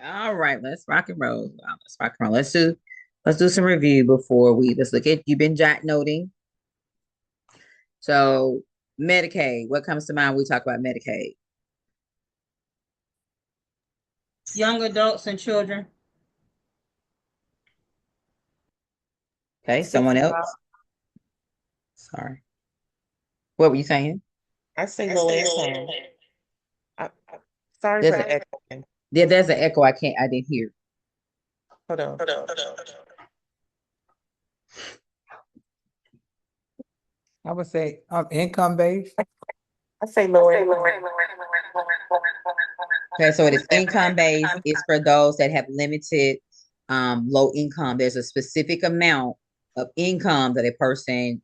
All right, let's rock and roll. Let's rock and roll. Let's do some review before let's look at you've been jot noting. So Medicaid, what comes to mind when we talk about Medicaid? Young adults and children. Okay, someone 65. else. Sorry. What were you saying? I say low income. Sorry There's for a the echo. there's an echo. I didn't hear. Hold on. I would say income based. I say low income. Okay, so it is income based. It's for those that have limited low income. There's a specific amount of income that a person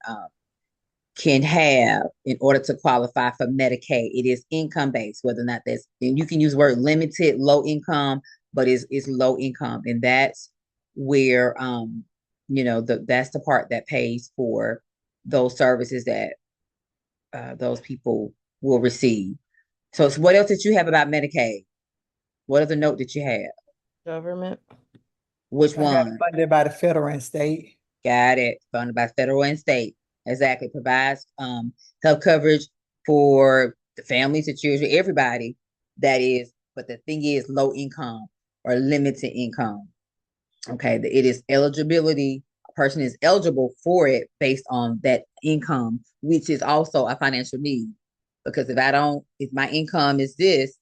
can have in order to qualify for Medicaid. It is income based, whether or not that's, and you can use the word limited low income, but it's low income. And that's where that's the part that pays for those services that those people will receive. So what else did you have about Medicaid? What other note did you have? Government. Which I got one? funded by the federal and state. Got it. Funded by federal and state. Exactly. Provides health coverage for the families, the children, everybody that is, but the thing is low income or limited income. Okay. It is eligibility. A person is eligible for it based on that income, which is also a financial need. Because if my income is this,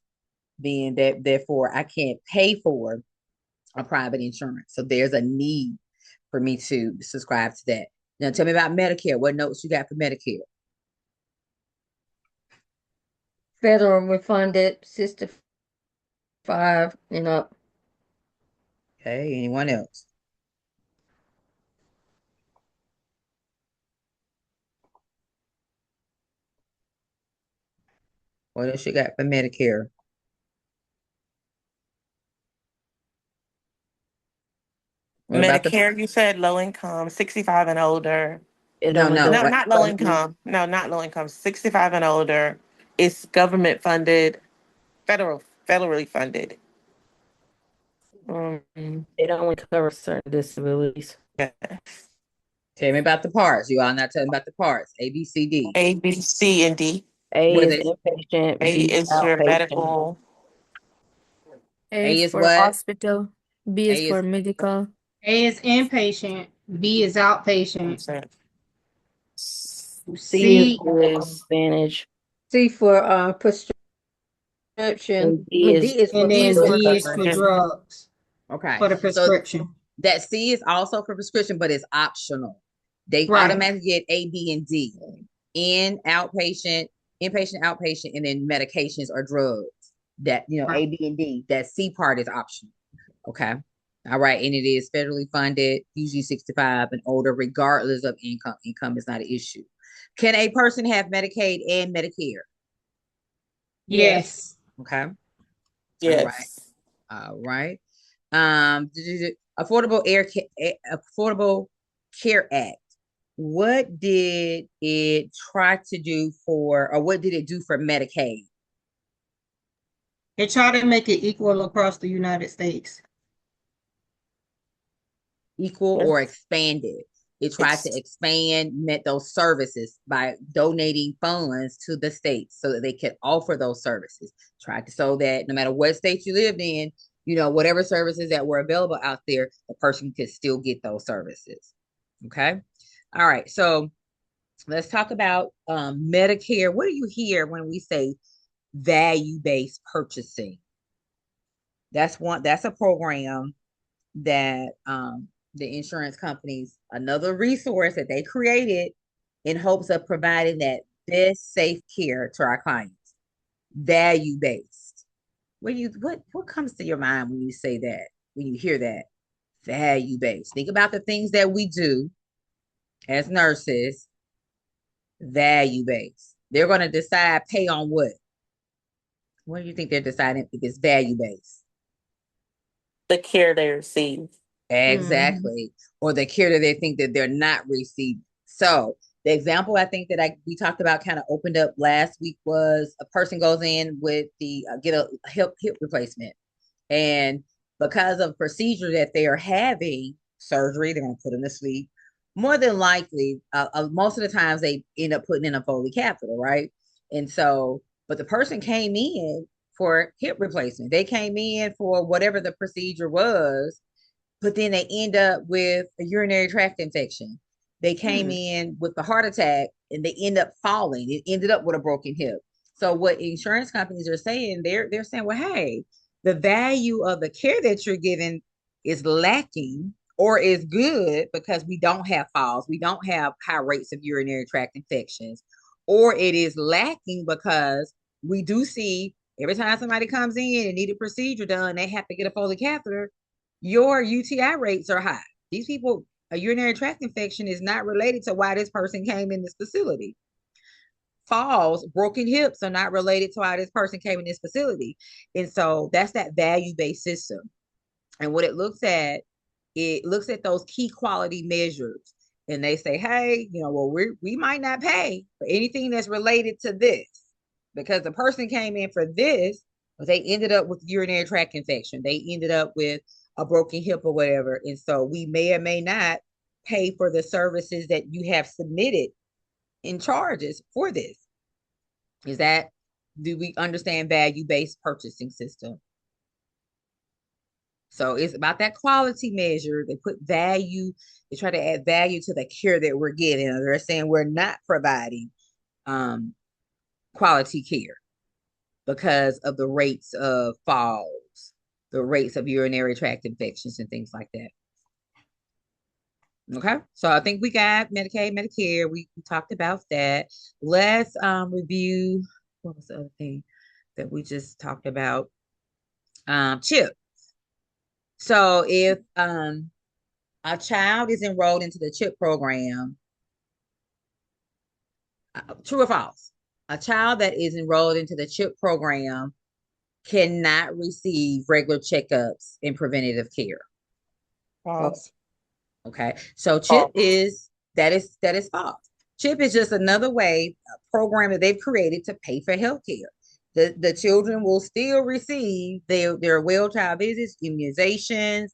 then therefore I can't pay for a private insurance. So there's a need for me to subscribe to that. Now tell me about Medicare. What notes you got for Medicare? Federal refunded 65 and up. Okay, anyone else? What else you got for Medicare? What about the Medicare, you said low income, 65 and older. no, no, No, what not low income. No, not low income. 65 and older. It's government funded, federally funded. Um, It only covers certain disabilities. yeah. tell me about the parts. You all not telling about the parts. A, B, C, D. A, B, C, and D. A What is is it? inpatient, A B is is your outpatient. medical. A A is is for what? hospital, B is A for is medical. A is inpatient. B is outpatient. C is C medical Advantage, C for prescription. I and D mean, is D is for and then drug drug D is for coverage. coverage. drugs okay. for the So prescription. that C is also for prescription, but it's optional. They Right. automatically get A, B, and D. In outpatient, inpatient, outpatient, and then medications or drugs. That Right. A, B, and D. That C part is optional. Okay. All right. And it is federally funded, usually 65 and older, regardless of income. Income is not an issue. Can a person have Medicaid and Medicare? Yes. Okay. All right. Yes. All right. Affordable Affordable Care Act. What did it try to do for, or what did it do for Medicaid? They try to make it equal across the United States. Equal or expanded? It tried to Ex- expand met those services by donating funds to the states so that they could offer those services. Tried to so that no matter what state you lived in, whatever services that were available out there, the person could still get those services. Okay. All right. So let's talk about Medicare. What do you hear when we say value-based purchasing? That's a program that the insurance companies, another resource that they created in hopes of providing that best safe care to our clients. Value based. What comes to your mind when you say that, when you hear that? Value based. Think about the things that we do as nurses. Value based. They're going to decide pay on what? What do you think they're deciding if it's value based? the care they receive. Mhm. Exactly. Or the care that they think that they're not receiving. So the example I think that we talked about kind of opened up last week was a person goes in with the get a hip replacement, and because of procedure that they are having, surgery, they're going to put them to sleep. More than likely, most of the times they end up putting in a Foley catheter, right? And so, but the person came in for hip replacement. They came in for whatever the procedure was, but then they end up with a urinary tract infection. They came in with the heart attack and they end up falling. It ended up with a broken hip. So what insurance companies are saying, they're saying, well, hey, the value of the care that you're giving is lacking or is good because we don't have falls, we don't have high rates of urinary tract infections, or it is lacking because we do see every time somebody comes in and need a procedure done, they have to get a Foley catheter. Your UTI rates are high. These people, a urinary tract infection is not related to why this person came in this facility. Falls, broken hips are not related to why this person came in this facility. And so that's that value-based system. And what it looks at those key quality measures. And they say, hey, well, we might not pay for anything that's related to this because the person came in for this, but they ended up with urinary tract infection. They ended up with a broken hip or whatever. And so we may or may not pay for the services that you have submitted in charges for this. Do we understand value-based purchasing system? So it's about that quality measure. They put value, they try to add value to the care that we're getting. They're saying we're not providing quality care because of the rates of falls, the rates of urinary tract infections and things like that. Okay, so I think we got Medicaid, Medicare. We talked about that. Let's review, what was the other thing that we just talked about? CHIP. So if a child is enrolled into the CHIP program, true or false? A child that is enrolled into the CHIP program cannot receive regular checkups and preventative care. False. Okay, so CHIP is false. CHIP is just another way, a program that they've created to pay for health care. The children will still receive their well child visits, immunizations,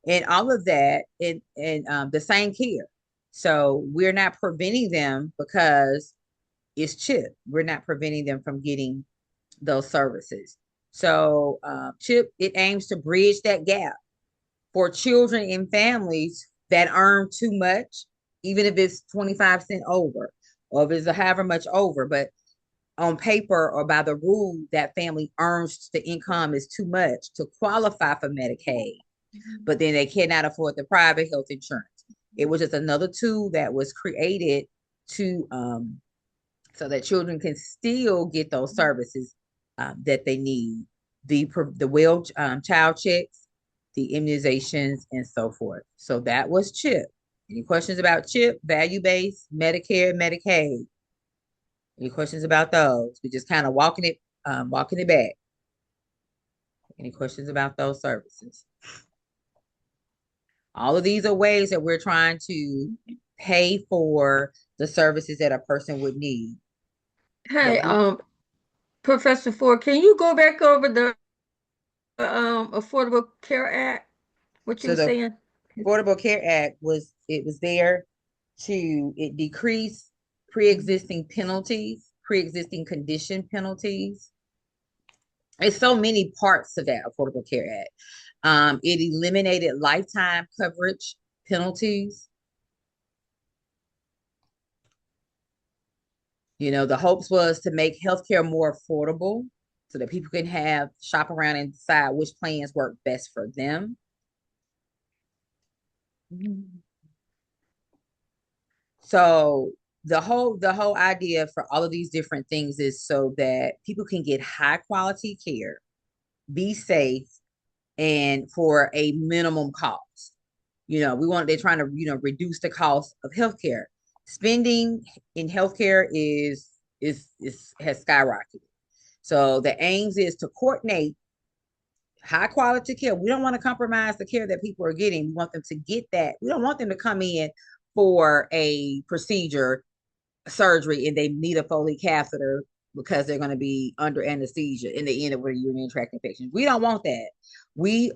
and all of that, and the same care. So we're not preventing them because it's CHIP. We're not preventing them from getting those services. So CHIP, it aims to bridge that gap for children and families that earn too much, even if it's 25 cents over, or if it's however much over, but on paper or by the rule, that family earns the income is too much to qualify for Medicaid, but then they cannot afford the private health insurance. It was just another tool that was created to so that children can still get those services that they need, the well child checks, the immunizations, and so forth. So that was CHIP. Any questions about CHIP, value-based, Medicare, Medicaid? Any questions about those? We're just kind of walking it back. Any questions about those services? All of these are ways that we're trying to pay for the services that a person would need. Hey, Professor Ford, can you go back over the Affordable Care Act? What you So were the saying? Affordable Care Act was there to decrease pre-existing penalties, pre-existing condition penalties. There's so many parts to that Affordable Care Act. It eliminated lifetime coverage penalties. The hopes was to make healthcare more affordable so that people can shop around and decide which plans work best for them. So the whole idea for all of these different things is so that people can get high quality care, be safe, and for a minimum cost. They're trying to, reduce the cost of healthcare. Spending in healthcare has skyrocketed. So the aims is to coordinate high quality care. We don't want to compromise the care that people are getting. We want them to get that. We don't want them to come in for a procedure, surgery, and they need a Foley catheter because they're going to be under anesthesia in the end of a urinary tract infection. We don't want that.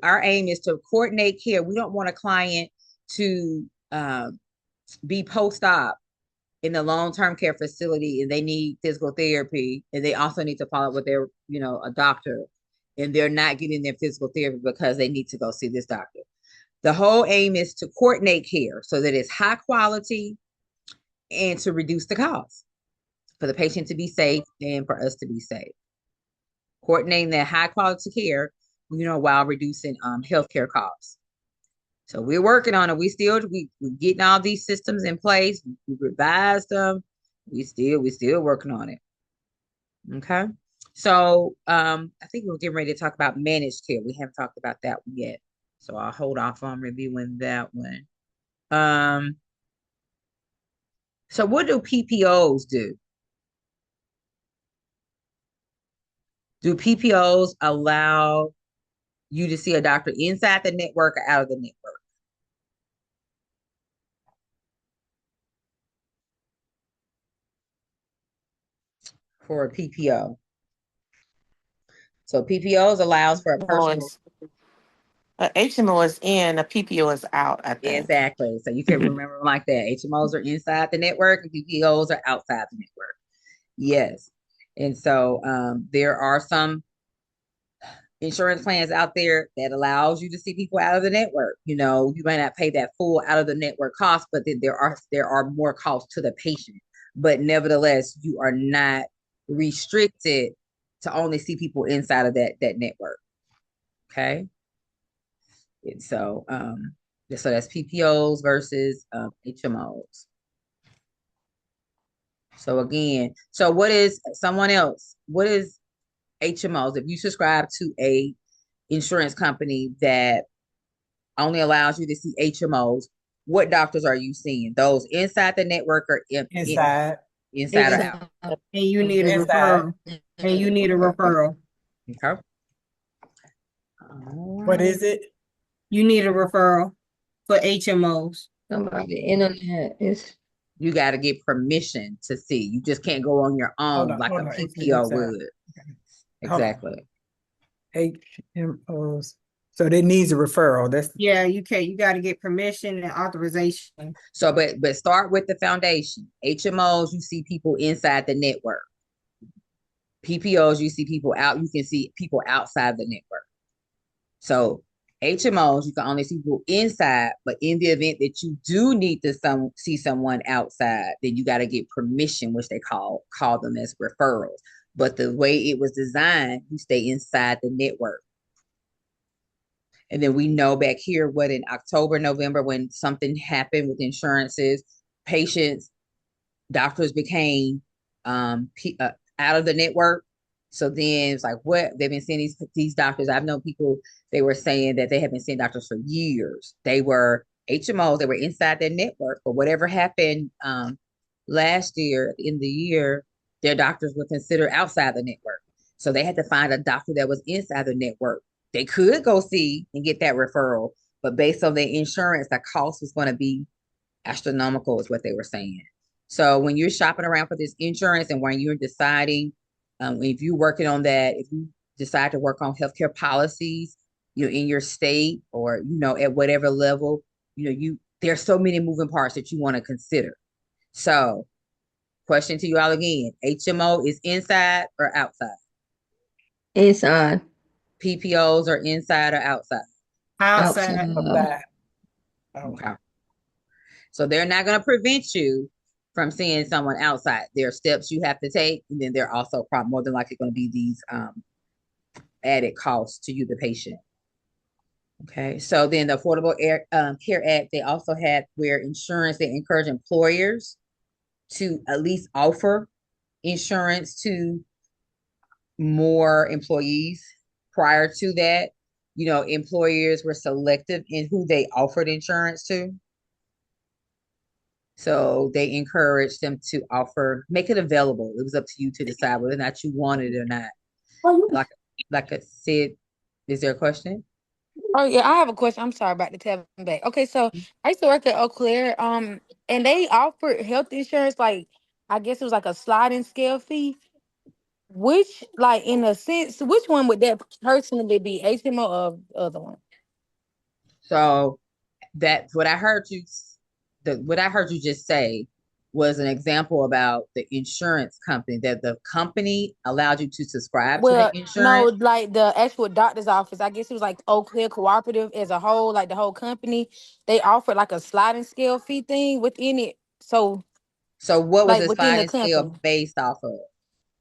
Our aim is to coordinate care. We don't want a client to be post-op in the long-term care facility and they need physical therapy and they also need to follow up with their, a doctor, and they're not getting their physical therapy because they need to go see this doctor. The whole aim is to coordinate care so that it's high quality and to reduce the cost for the patient to be safe and for us to be safe. Coordinating that high quality care, while reducing healthcare costs. So we're working on it. We're getting all these systems in place. We revised them. We're still working on it. Okay. So I think we're getting ready to talk about managed care. We haven't talked about that one yet. So I'll hold off on reviewing that one. So what do PPOs do? Do PPOs allow you to see a doctor inside the network or out of the network? For a PPO. So PPOs allows for a personal. HMO is in, a PPO is out, I think. Exactly. So you can remember them like that. HMOs are inside the network and PPOs are outside the network. Yes. And so there are some insurance plans out there that allows you to see people out of the network. You might not pay that full out of the network cost, but then there are more costs to the patient. But nevertheless, you are not restricted to only see people inside of that network. Okay. And so that's PPOs versus HMOs. So again, what is HMOs? If you subscribe to a insurance company that only allows you to see HMOs, what doctors are you seeing? Those inside the network or Inside. inside or out? And you need a Inside. referral. Okay. What is it? You need a referral for HMOs. Somebody, the internet is. You got to get permission to see. You just can't go on your own like a PPO would. Exactly. HMOs. So they needs a referral. Yeah, you got to get permission and authorization. So, but start with the foundation. HMOs, you see people inside the network. PPOs, you see people out. You can see people outside the network. So HMOs, you can only see people inside, but in the event that you do need to see someone outside, then you got to get permission, which they call them as referrals. But the way it was designed, you stay inside the network. And then we know back here in October, November, when something happened with insurances, doctors became out of the network. So then it's like, what? They've been seeing these doctors. I've known people, they were saying that they have been seeing doctors for years. They were HMOs, they were inside their network, but whatever happened last year, in the year, their doctors were considered outside the network. So they had to find a doctor that was inside the network. They could go see and get that referral, but based on their insurance, the cost was going to be astronomical, is what they were saying. So when you're shopping around for this insurance and when you're deciding, if you're working on that, if you decide to work on healthcare policies, in your state or, at whatever level, there's so many moving parts that you want to consider. So question to you all again, HMO is inside or outside? Inside. PPOs are inside or outside? Outside. Okay. So they're not going to prevent you from seeing someone outside. There are steps you have to take, and then there are also more than likely going to be these added costs to you, the patient. Okay. So then the Affordable Care Act, they also had where insurance, they encourage employers to at least offer insurance to more employees. Prior to that, employers were selective in who they offered insurance to. So they encouraged them to make it available. It was up to you to decide whether or not you wanted it or not. Like I said, is there a question? Oh yeah, I have a question. I'm sorry about the tapping back. Okay, so I used to work at Eau Claire, and they offered health insurance, like I guess it was like a sliding scale fee. which, like, in a sense, which one would that personally be, HMO or the other one? So that's what I heard you. What I heard you just say was an example about the insurance company, that the company allowed you to subscribe to the Well, no, insurance. like the actual doctor's office. I guess it was like Oak Hill Cooperative as a whole, like the whole company. They offered like a sliding scale fee thing within it. So, So what was like the within the sliding company, scale based off of?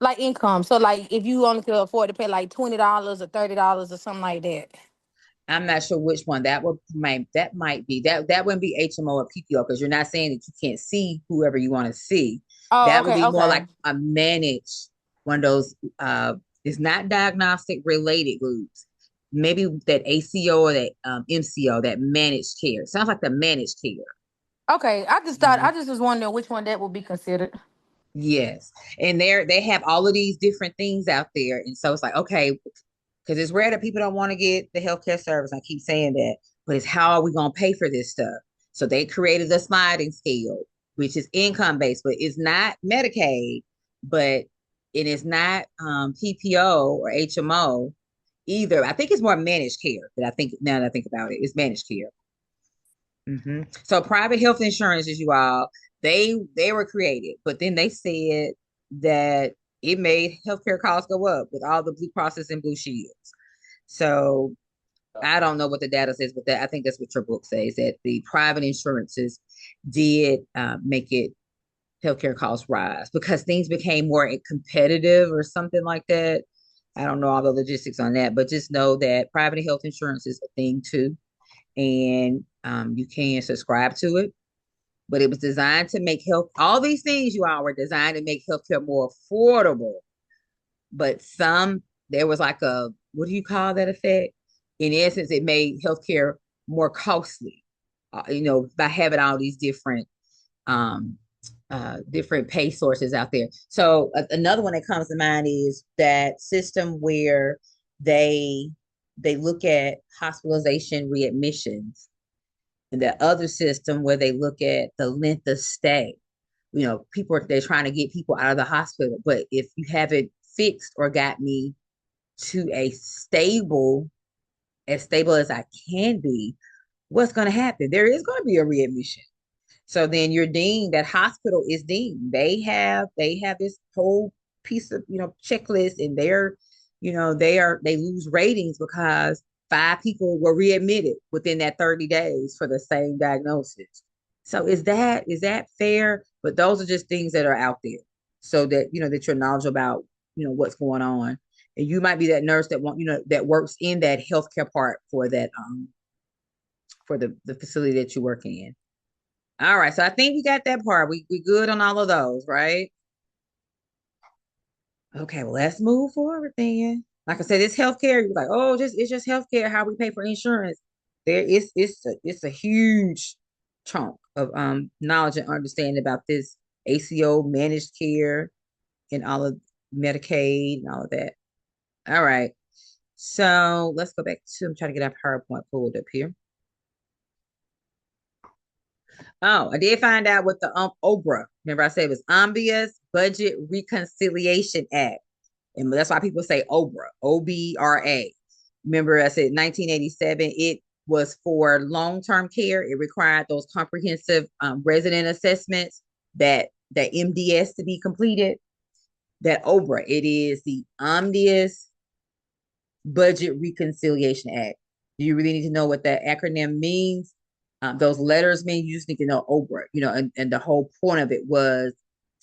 like income. So, like if you only could afford to pay like $20 or $30 or something like that. I'm not sure which one that might be. That wouldn't be HMO or PPO, because you're not saying that you can't see whoever you want to see. Oh, That would okay, be more okay. like a managed one of those. It's not diagnostic related groups. Maybe that ACO or that MCO, that managed care. Sounds like the managed care. Okay, Mhm. I just was wondering which one that would be considered. Yes, and they have all of these different things out there, and so it's like, okay, because it's rare that people don't want to get the healthcare service. I keep saying that, but it's how are we going to pay for this stuff? So they created the sliding scale, which is income based, but it's not Medicaid, but it is not PPO or HMO either. I think it's more managed care. That I think now that I think about it, it's managed care. So private health insurances, you all, they were created, but then they said that it made healthcare costs go up with all the Blue Crosses and Blue Shields. So I don't know what the data says, but I think that's what your book says, that the private insurances did make it healthcare costs rise because things became more competitive or something like that. I don't know all the logistics on that, but just know that private health insurance is a thing too, and you can subscribe to it. But it was designed to make health. All these things you all were designed to make healthcare more affordable. But there was like a, what do you call that effect? In essence, it made healthcare more costly. By having all these um, different pay sources out there. So another one that comes to mind is that system where they they look at hospitalization readmissions, and the other system where they look at the length of stay. They're trying to get people out of the hospital, but if you haven't fixed or got me to as stable as I can be, what's going to happen? There is going to be a readmission. So then you're deemed, that hospital is deemed. They have this whole piece of, checklist, and they lose ratings because 5 people were readmitted within that 30 days for the same diagnosis. So is that fair? But those are just things that are out there, so that that you're knowledgeable about what's going on. And you might be that nurse that works in that healthcare part for that for the facility that you work in. All right, so I think we got that part. We good on all of those, right? Okay, well, let's move forward then. Like I said, it's healthcare. You're like, oh, it's just healthcare. How we pay for insurance? It's a huge chunk of knowledge and understanding about this ACO, managed care, and all of Medicaid and all of that. All right, so let's go back to, I'm trying to get our PowerPoint pulled up here. Oh, I did find out what the OBRA. Remember, I said it was Omnibus Budget Reconciliation Act, and that's why people say OBRA, OBRA. Remember, I said 1987. It was for long-term care. It required those comprehensive resident assessments, that MDS to be completed. That OBRA, it is the Omnibus Budget Reconciliation Act. Do you really need to know what that acronym means? Those letters mean, you just need to know OBRA, and the whole point of it was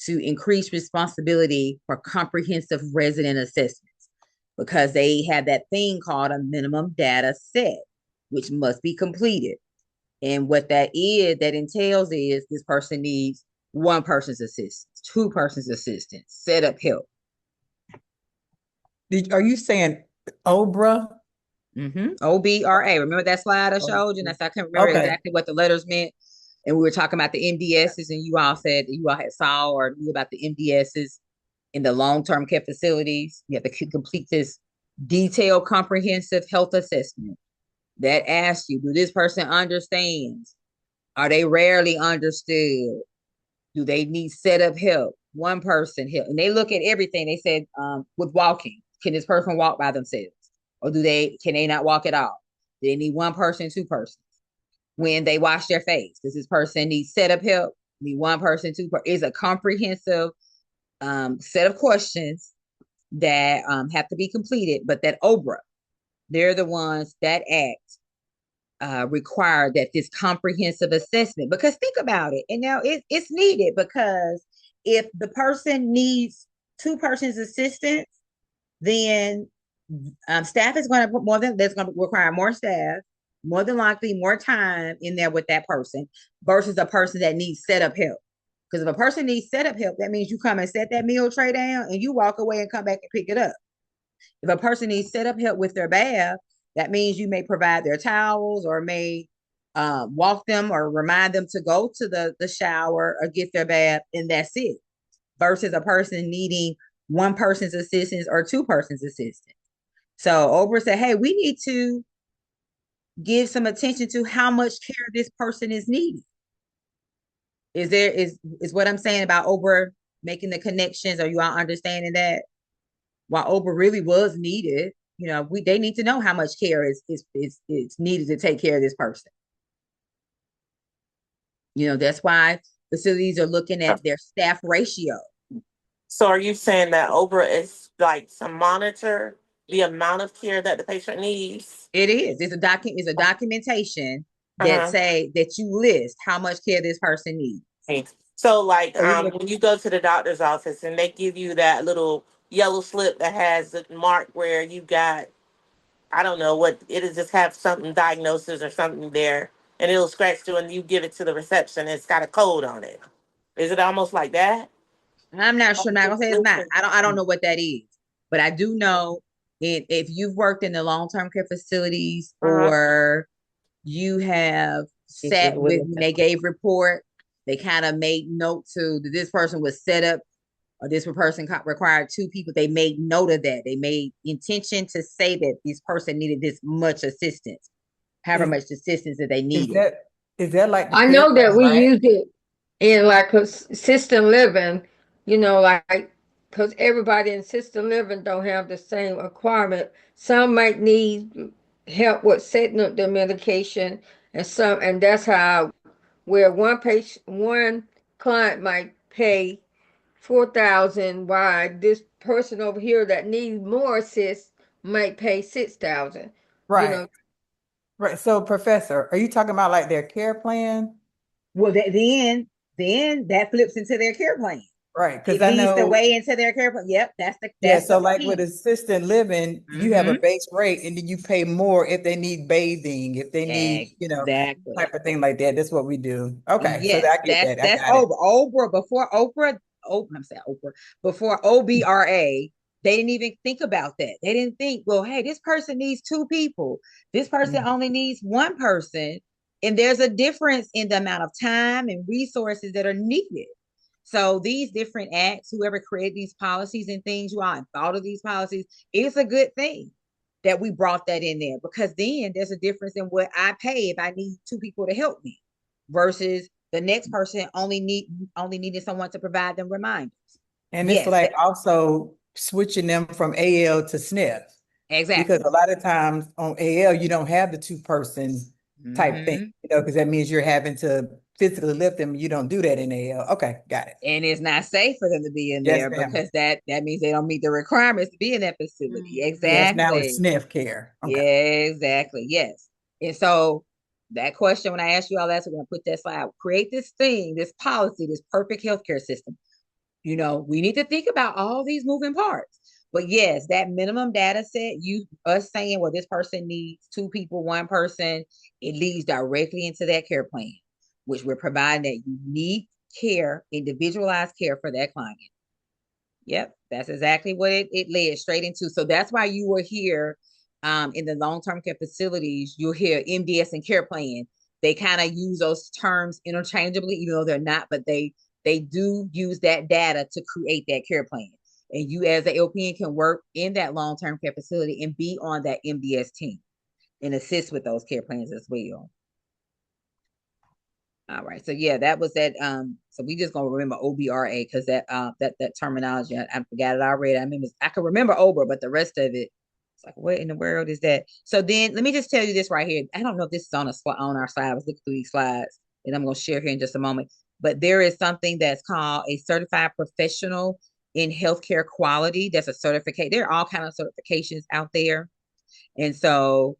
to increase responsibility for comprehensive resident assessments, because they have that thing called a minimum data set, which must be completed. And what that entails is this person needs one person's assistance, two persons' assistance, set up help. Are you saying Obra? OBRA. Remember that slide I showed you? And I couldn't remember Okay. exactly what the letters meant. And we were talking about the MDSs, and you all said that you all had saw or knew about the MDSs in the long-term care facilities. You have to complete this detailed, comprehensive health assessment that asks you, do this person understand? Are they rarely understood? Do they need set up help? one person help, and they look at everything. They said, with walking, can this person walk by themselves, or can they not walk at all? Do they need one person, two persons? When they wash their face, does this person need setup help? Need one person, is a comprehensive set of questions that have to be completed, but that OBRA, they're the ones that act require that this comprehensive assessment, because think about it, and now it's needed, because if the person needs two persons assistance, then staff is going to put that's going to require more staff, more than likely more time in there with that person versus a person that needs setup help. Because if a person needs setup help, that means you come and set that meal tray down and you walk away and come back and pick it up. If a person needs setup help with their bath, that means you may provide their towels or may walk them or remind them to go to the shower or get their bath, and that's it. Versus a person needing one person's assistance or two persons assistance. So OBRA said, hey, we need to give some attention to how much care this person is needing. Is what I'm saying about OBRA making the connections? Are you all understanding that? While OBRA really was needed, they need to know how much care is needed to take care of this person. That's why facilities are looking at their staff ratio. So are you saying that OBRA is like to monitor the amount of care that the patient needs? It is. It's a documentation that say that you list how much care this person needs. Okay. So like when you go to the doctor's office and they give you that little yellow slip that has the mark where you got, I don't know what it is, just have something diagnosis or something there, and it'll scratch through and you give it to the reception. It's got a code on it. Is it almost like that? I'm not sure. I'm not gonna say it's not. I don't know what that is, but I do know if you've worked in the long-term care facilities or you have sat with when they gave report, they kind of made note to that this person was set up or this person required two people. They made note of that. They made intention to say that this person needed this much assistance, however much assistance that they needed. Is that like the I care know that plan, we right? use it in like assisted living, like because everybody in assisted living don't have the same requirement. Some might need help with setting up their medication, and that's how where one client might pay 4,000, while this person over here that needs more assist might pay 6,000. Right. Right. So, Professor, are you talking about like their care plan? Well, then that flips into their care plan. Right. Because It I leads the know. way into their care plan. Yep, that's So the like key. with assisted living, you have a base rate and then you pay more if they need bathing, if they need, Exactly. type of thing like that. That's what we do. Okay. So Yes, I get that. I that's got it. OBRA before Oprah. Oh, I'm saying Oprah before OBRA. They didn't even think about that. They didn't think, well, hey, this person needs two people. This person only needs one person. And there's a difference in the amount of time and resources that are needed. So these different acts, whoever created these policies and things, you all and thought of these policies, it's a good thing that we brought that in there, because then there's a difference in what I pay if I need two people to help me versus the next person only needing someone to provide them reminders. And it's like also switching them from AL to SNF. Exactly. Because a lot of times on AL, you don't have the two-person type thing, because that means you're having to physically lift them. You don't do that in AL. Okay, got it. And it's not safe for them to be in there because that means they don't meet the requirements to be in that facility. Exactly. Yes, now it's SNF care. Okay. Yeah, exactly. Yes. And so that question, when I asked you all that, so we're going to put that slide, create this thing, this policy, this perfect healthcare system. We need to think about all these moving parts. But yes, that minimum data set, us saying, well, this person needs two people, one person, it leads directly into that care plan, which we're providing that unique care, individualized care for that client. Yep, that's exactly what it led straight into. So that's why you were here in the long-term care facilities, you'll hear MDS and care plan. They kind of use those terms interchangeably, even though they're not, but they do use that data to create that care plan. And you as an LPN can work in that long-term care facility and be on that MDS team and assist with those care plans as well. All right. So yeah, that was that. So we just gonna remember OBRA because that terminology, I forgot it already. I mean, I can remember OBRA, but the rest of it, it's like, what in the world is that? So then let me just tell you this right here. I don't know if this is on on our slide. I was looking through these slides, and I'm gonna share here in just a moment. But there is something that's called a certified professional in healthcare quality. That's a certificate. There are all kind of certifications out there, and so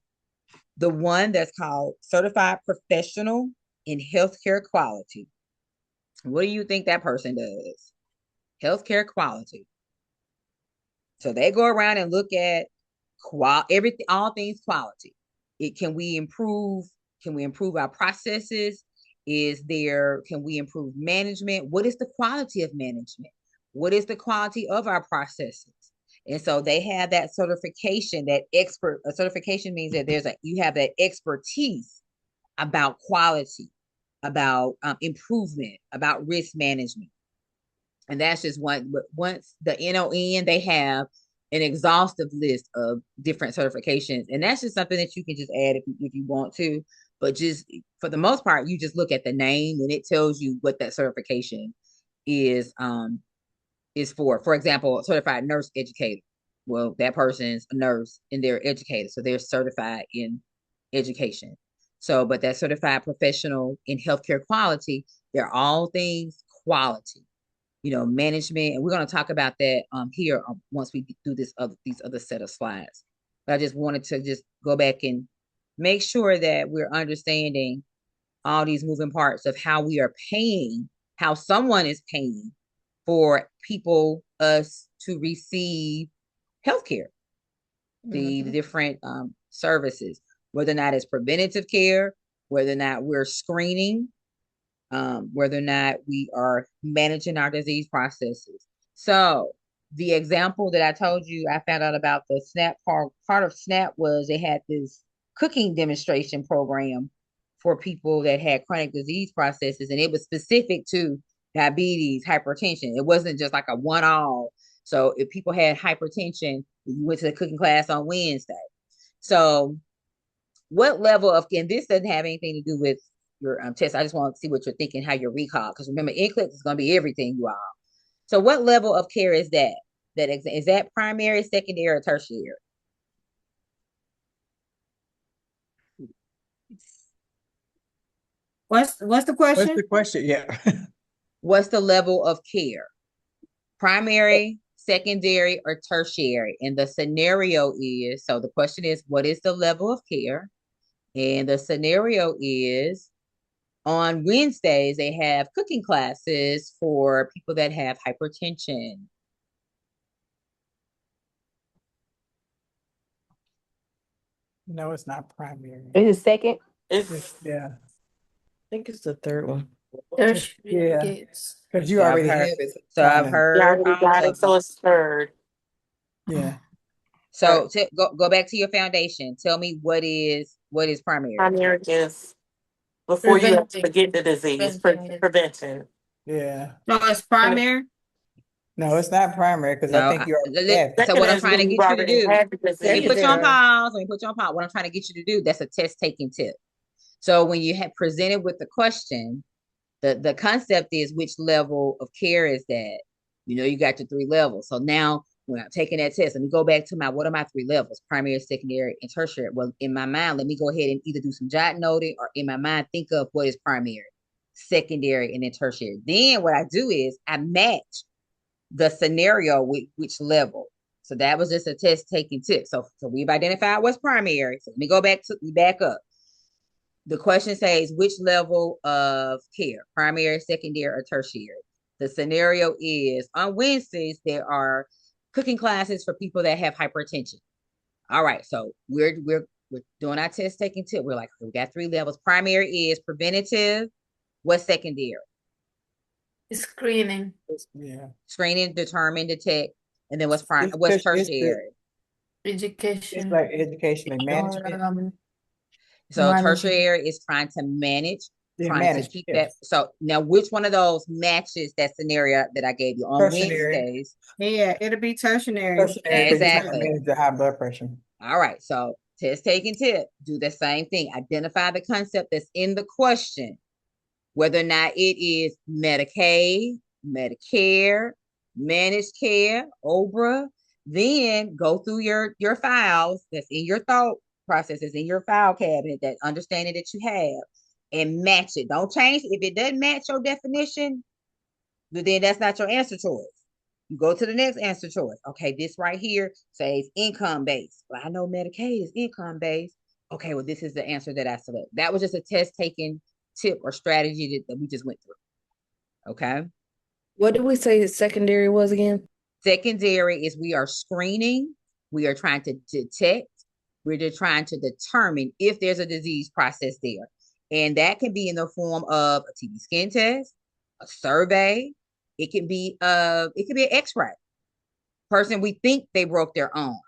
the one that's called certified professional in healthcare quality. What do you think that person does? Healthcare quality. So they go around and look at everything, all things quality. Can we improve? Can we improve our processes? Can we improve management? What is the quality of management? What is the quality of our processes? And so they have that certification, a certification means that you have that expertise about quality, about improvement, about risk management. And that's just one. But once the NON, they have an exhaustive list of different certifications. And that's just something that you can just add if you want to. But just for the most part, you just look at the name and it tells you what that certification is for. For example, certified nurse educator. Well, that person's a nurse and they're educated. So they're certified in education. So, but that certified professional in healthcare quality, they're all things quality, management. And we're going to talk about that here once we do these other set of slides. But I just wanted to just go back and make sure that we're understanding all these moving parts of how we are paying, how someone is paying for us to receive healthcare, the different services, whether or not it's preventative care, whether or not we're screening, whether or not we are managing our disease processes. So the example that I told you, I found out about the SNAP part of SNAP was they had this cooking demonstration program for people that had chronic disease processes, and it was specific to diabetes, hypertension. It wasn't just like a one-all. So if people had hypertension, you went to the cooking class on Wednesday. So what level of, and this doesn't have anything to do with your test. I just want to see what you're thinking, how your recall, because remember, NCLEX is going to be everything, you all. So what level of care is that? Is that primary, secondary, or tertiary? What's the question? What's the question? Yeah. What's the level of care? Primary, secondary, or tertiary? And the scenario is, so the question is, what is the level of care? And the scenario is, on Wednesdays, they have cooking classes for people that have hypertension. No, it's not primary. Is it second? Yeah. I think it's the third one. Yeah. Because you So already I've have heard, it. so I've heard. You already got it, so it's third. Yeah. So go back to your foundation. Tell me what is primary. Primary is before you forget the disease, prevention. Yeah. No, it's primary. No, it's not primary because I think you already have it. So what I'm trying to get you to do, let me put you on pause. What I'm trying to get you to do, that's a test taking tip. So when you have presented with the question, the concept is, which level of care is that? You got your 3 levels. So now when I'm taking that test, let me go back to what are my 3 levels? Primary, secondary, and tertiary. Well, in my mind, let me go ahead and either do some jot noting or in my mind, think of what is primary, secondary, and then tertiary. Then what I do is I match the scenario with which level. So that was just a test taking tip. So we've identified what's primary. So let me back up. The question says, which level of care, primary, secondary, or tertiary? The scenario is, on Wednesdays, there are cooking classes for people that have hypertension. All right, so we're doing our test taking tip. We're like, we got 3 levels. Primary is preventative. What's secondary? Screening. Yeah. Screening, determine, detect. And then what's tertiary? Education. It's like education and management. So tertiary is trying to manage, to keep that. So now which one of those matches that scenario that I gave you on Wednesdays? Yeah, it'll be tertiary. Exactly. Manage the high blood pressure. All right. So test taking tip, do the same thing. Identify the concept that's in the question. whether or not it is Medicaid, Medicare, managed care, OBRA, then go through your files that's in your thought processes in your file cabinet, that understanding that you have, and match it. Don't change. If it doesn't match your definition, then that's not your answer choice. You go to the next answer choice. Okay, this right here says income based. Well, I know Medicaid is income based. Okay, well, this is the answer that I select. That was just a test taking tip or strategy that we just went through. Okay. What did we say his secondary was again? Secondary is we are screening. We are trying to detect. We're just trying to determine if there's a disease process there. And that can be in the form of a TB skin test, a survey. It can be an X-ray. Person, we think they broke their arm.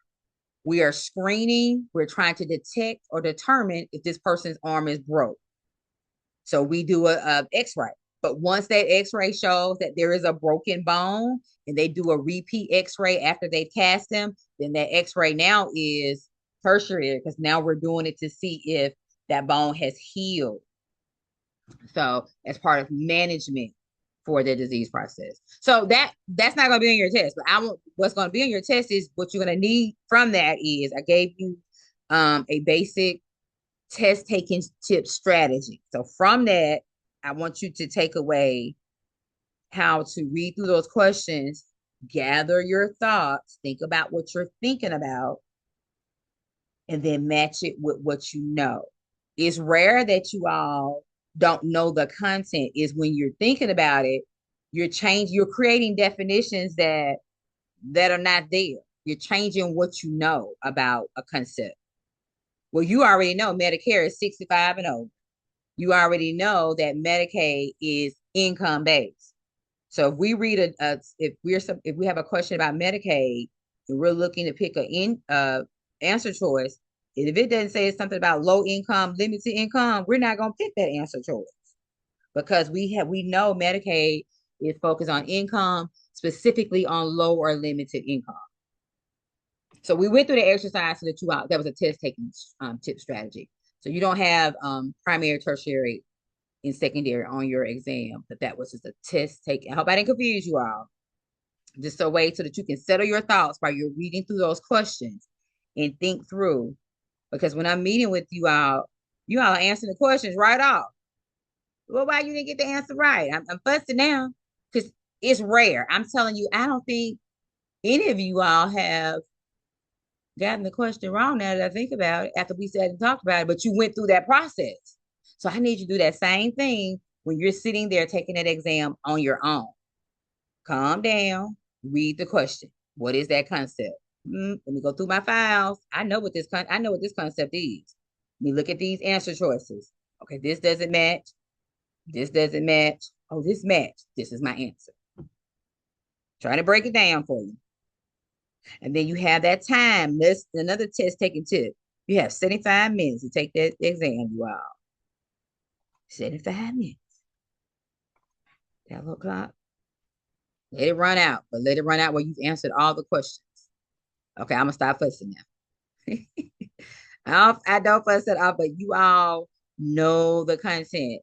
We are screening. We're trying to detect or determine if this person's arm is broke. So we do a X-ray. But once that X-ray shows that there is a broken bone and they do a repeat X-ray after they've cast them, then that X-ray now is tertiary, because now we're doing it to see if that bone has healed. So as part of management for the disease process. So that's not going to be on your test, but what's going to be on your test is what you're going to need from that is I gave you a basic test taking tip strategy. So from that, I want you to take away how to read through those questions, gather your thoughts, think about what you're thinking about, and then match it with what you know. It's rare that you all don't know the content. Is when you're thinking about it, you're creating definitions that are not there. You're changing what you know about a concept. Well, you already know Medicare is 65 and over. You already know that Medicaid is income based. So if we read if we have a question about Medicaid and we're looking to pick a answer choice, if it doesn't say something about low income, limited income, we're not going to pick that answer choice, because we know Medicaid is focused on income, specifically on low or limited income. So we went through the exercise so that that was a test taking tip strategy. So you don't have primary, tertiary, and secondary on your exam, but that was just a test taking. I hope I didn't confuse you all. Just a way so that you can settle your thoughts while you're reading through those questions and think through. Because when I'm meeting with you all are answering the questions right off. Well, why you didn't get the answer right? I'm fussing now because it's rare. I'm telling you, I don't think any of you all have gotten the question wrong now that I think about it after we sat and talked about it, but you went through that process. So I need you to do that same thing when you're sitting there taking that exam on your own. Calm down, read the question. What is that concept? Let me go through my files. I know what this concept is. Let me look at these answer choices. Okay, this doesn't match. This doesn't match. Oh, this match. This is my answer. Trying to break it down for you. And then you have that time. That's another test taking tip. You have 75 minutes to take that exam, you all. 75 minutes. That little clock. Let it run out, but let it run out where you've answered all the questions. Okay, I'm gonna stop fussing now. I don't fuss at all, but you all know the content.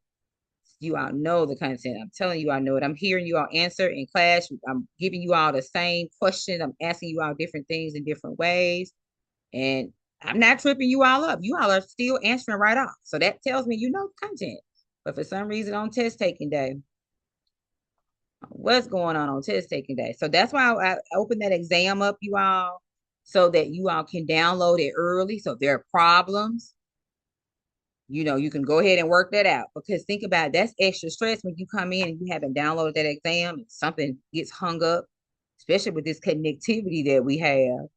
You all know the content. I'm telling you, I know it. I'm hearing you all answer in class. I'm giving you all the same question. I'm asking you all different things in different ways. And I'm not tripping you all up. You all are still answering right off. So that tells me you know content. But for some reason on test taking day, what's going on test taking day? So that's why I opened that exam up, you all, so that you all can download it early. So if there are problems, you can go ahead and work that out, because think about it, that's extra stress when you come in and you haven't downloaded that exam and something gets hung up, especially with this connectivity that we have.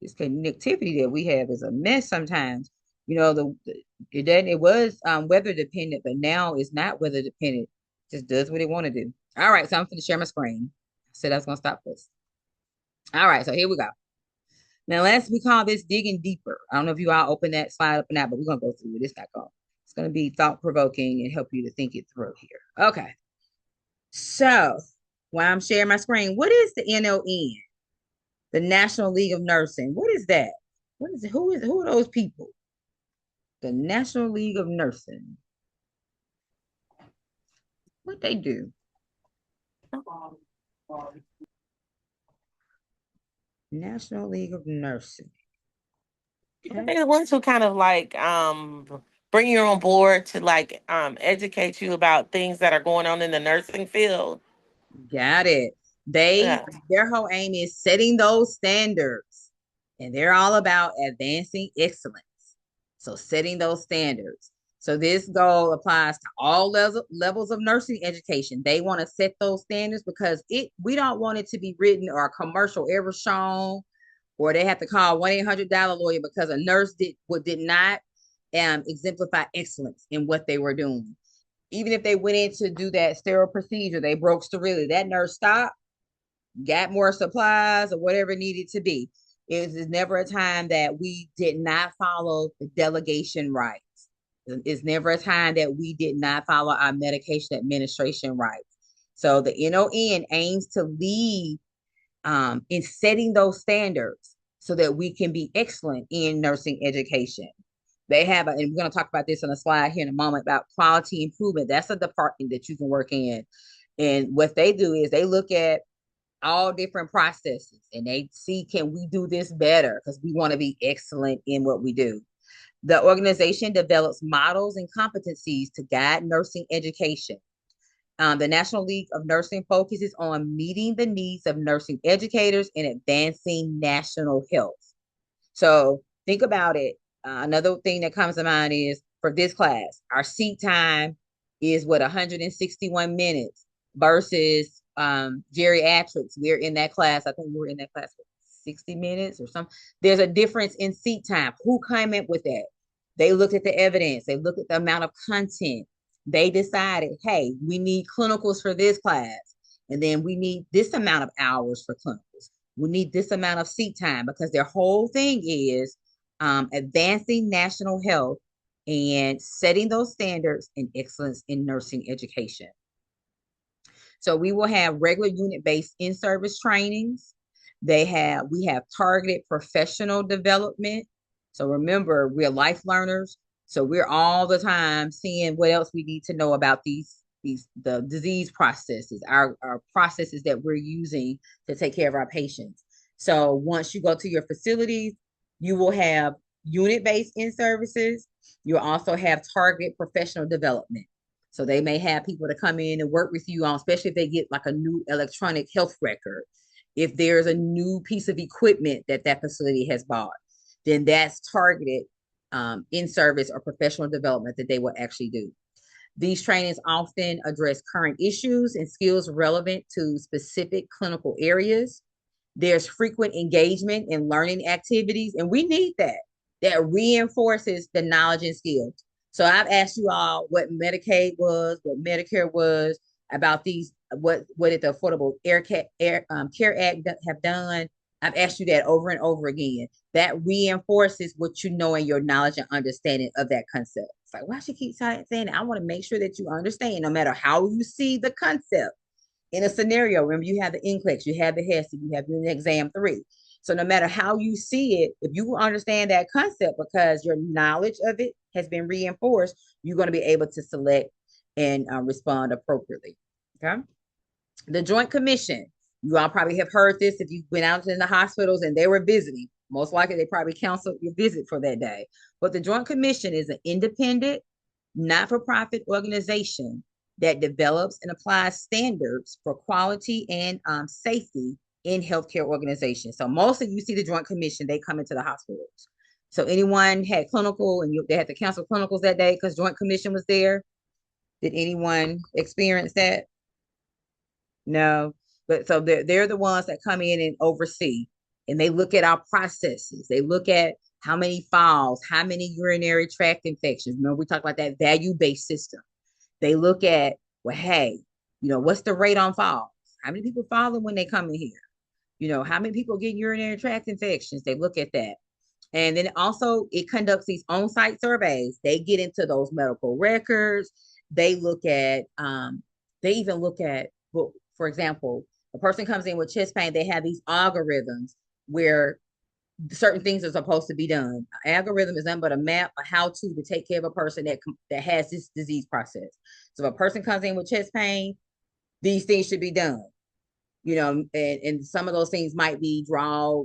This connectivity that we have is a mess sometimes. It was weather dependent, but now it's not weather dependent. It just does what it want to do. All right, so I'm going to share my screen. I said I was going to stop this. All right, so here we go. Now, we call this digging deeper. I don't know if you all open that slide up or not, but we're going to go through it. It's going to be thought-provoking and help you to think it through here. Okay. So, while I'm sharing my screen, what is the NLN? The National League of Nursing. What is that? What is it? Who are those people? The National League of Nursing. What they do? National League of Nursing. Okay. They're the ones who kind of like bring you on board to like educate you about things that are going on in the nursing field. Got it. Yeah. Their whole aim is setting those standards, and they're all about advancing excellence. So setting those standards. So this goal applies to all levels of nursing education. They want to set those standards because we don't want it to be written or a commercial ever shown, or they have to call 1-800-lawyer because a nurse did not exemplify excellence in what they were doing. Even if they went in to do that sterile procedure, they broke sterility. That nurse stopped, got more supplies or whatever it needed to be. It was never a time that we did not follow the delegation rights. It's never a time that we did not follow our medication administration rights. So the NON aims to lead in setting those standards so that we can be excellent in nursing education. They have, and we're going to talk about this on a slide here in a moment about quality improvement. That's a department that you can work in. And what they do is they look at all different processes and they see, can we do this better? Because we want to be excellent in what we do. The organization develops models and competencies to guide nursing education. The National League of Nursing focuses on meeting the needs of nursing educators and advancing national health. So think about it. Another thing that comes to mind is for this class, our seat time is 161 minutes versus geriatrics. We're in that class. I think we're in that class for 60 minutes or something. There's a difference in seat time. Who came up with that? They looked at the evidence. They looked at the amount of content. They decided, hey, we need clinicals for this class. And then we need this amount of hours for clinicals. We need this amount of seat time because their whole thing is advancing national health and setting those standards and excellence in nursing education. So we will have regular unit-based in-service trainings. We have targeted professional development. So remember, we're life learners. So we're all the time seeing what else we need to know about the disease processes, our processes that we're using to take care of our patients. So once you go to your facilities, you will have unit-based in-services. You'll also have targeted professional development. So they may have people to come in and work with you on, especially if they get like a new electronic health record. If there's a new piece of equipment that facility has bought, then that's targeted in-service or professional development that they will actually do. These trainings often address current issues and skills relevant to specific clinical areas. There's frequent engagement in learning activities, and we need that. That reinforces the knowledge and skills. So I've asked you all what Medicaid was, what Medicare was, about these, what did the Affordable Care Act have done. I've asked you that over and over again. That reinforces what you know and your knowledge and understanding of that concept. It's like, why she keep saying that? I want to make sure that you understand, no matter how you see the concept in a scenario. Remember, you have the NCLEX, you have the HESI, you have your exam 3. So no matter how you see it, if you understand that concept because your knowledge of it has been reinforced, you're going to be able to select and respond appropriately. Okay. The Joint Commission, you all probably have heard this if you've been out in the hospitals and they were visiting. Most likely they probably canceled your visit for that day. But the Joint Commission is an independent, not-for-profit organization that develops and applies standards for quality and safety in healthcare organizations. So mostly you see the Joint Commission, they come into the hospitals. So anyone had clinical and they had to cancel clinicals that day because Joint Commission was there? Did anyone experience that? No. But so they're the ones that come in and oversee, and they look at our processes. They look at how many falls, how many urinary tract infections. Remember, we talked about that value-based system. They look at, well, hey, what's the rate on falls? How many people falling when they come in here? How many people get urinary tract infections? They look at that. And then also it conducts these on-site surveys. They get into those medical records. They look at, they even look at, well, for example, a person comes in with chest pain, they have these algorithms where certain things are supposed to be done. Algorithm is nothing but a map, a how-to to take care of a person that has this disease process. So if a person comes in with chest pain, these things should be done. And some of those things might be draw,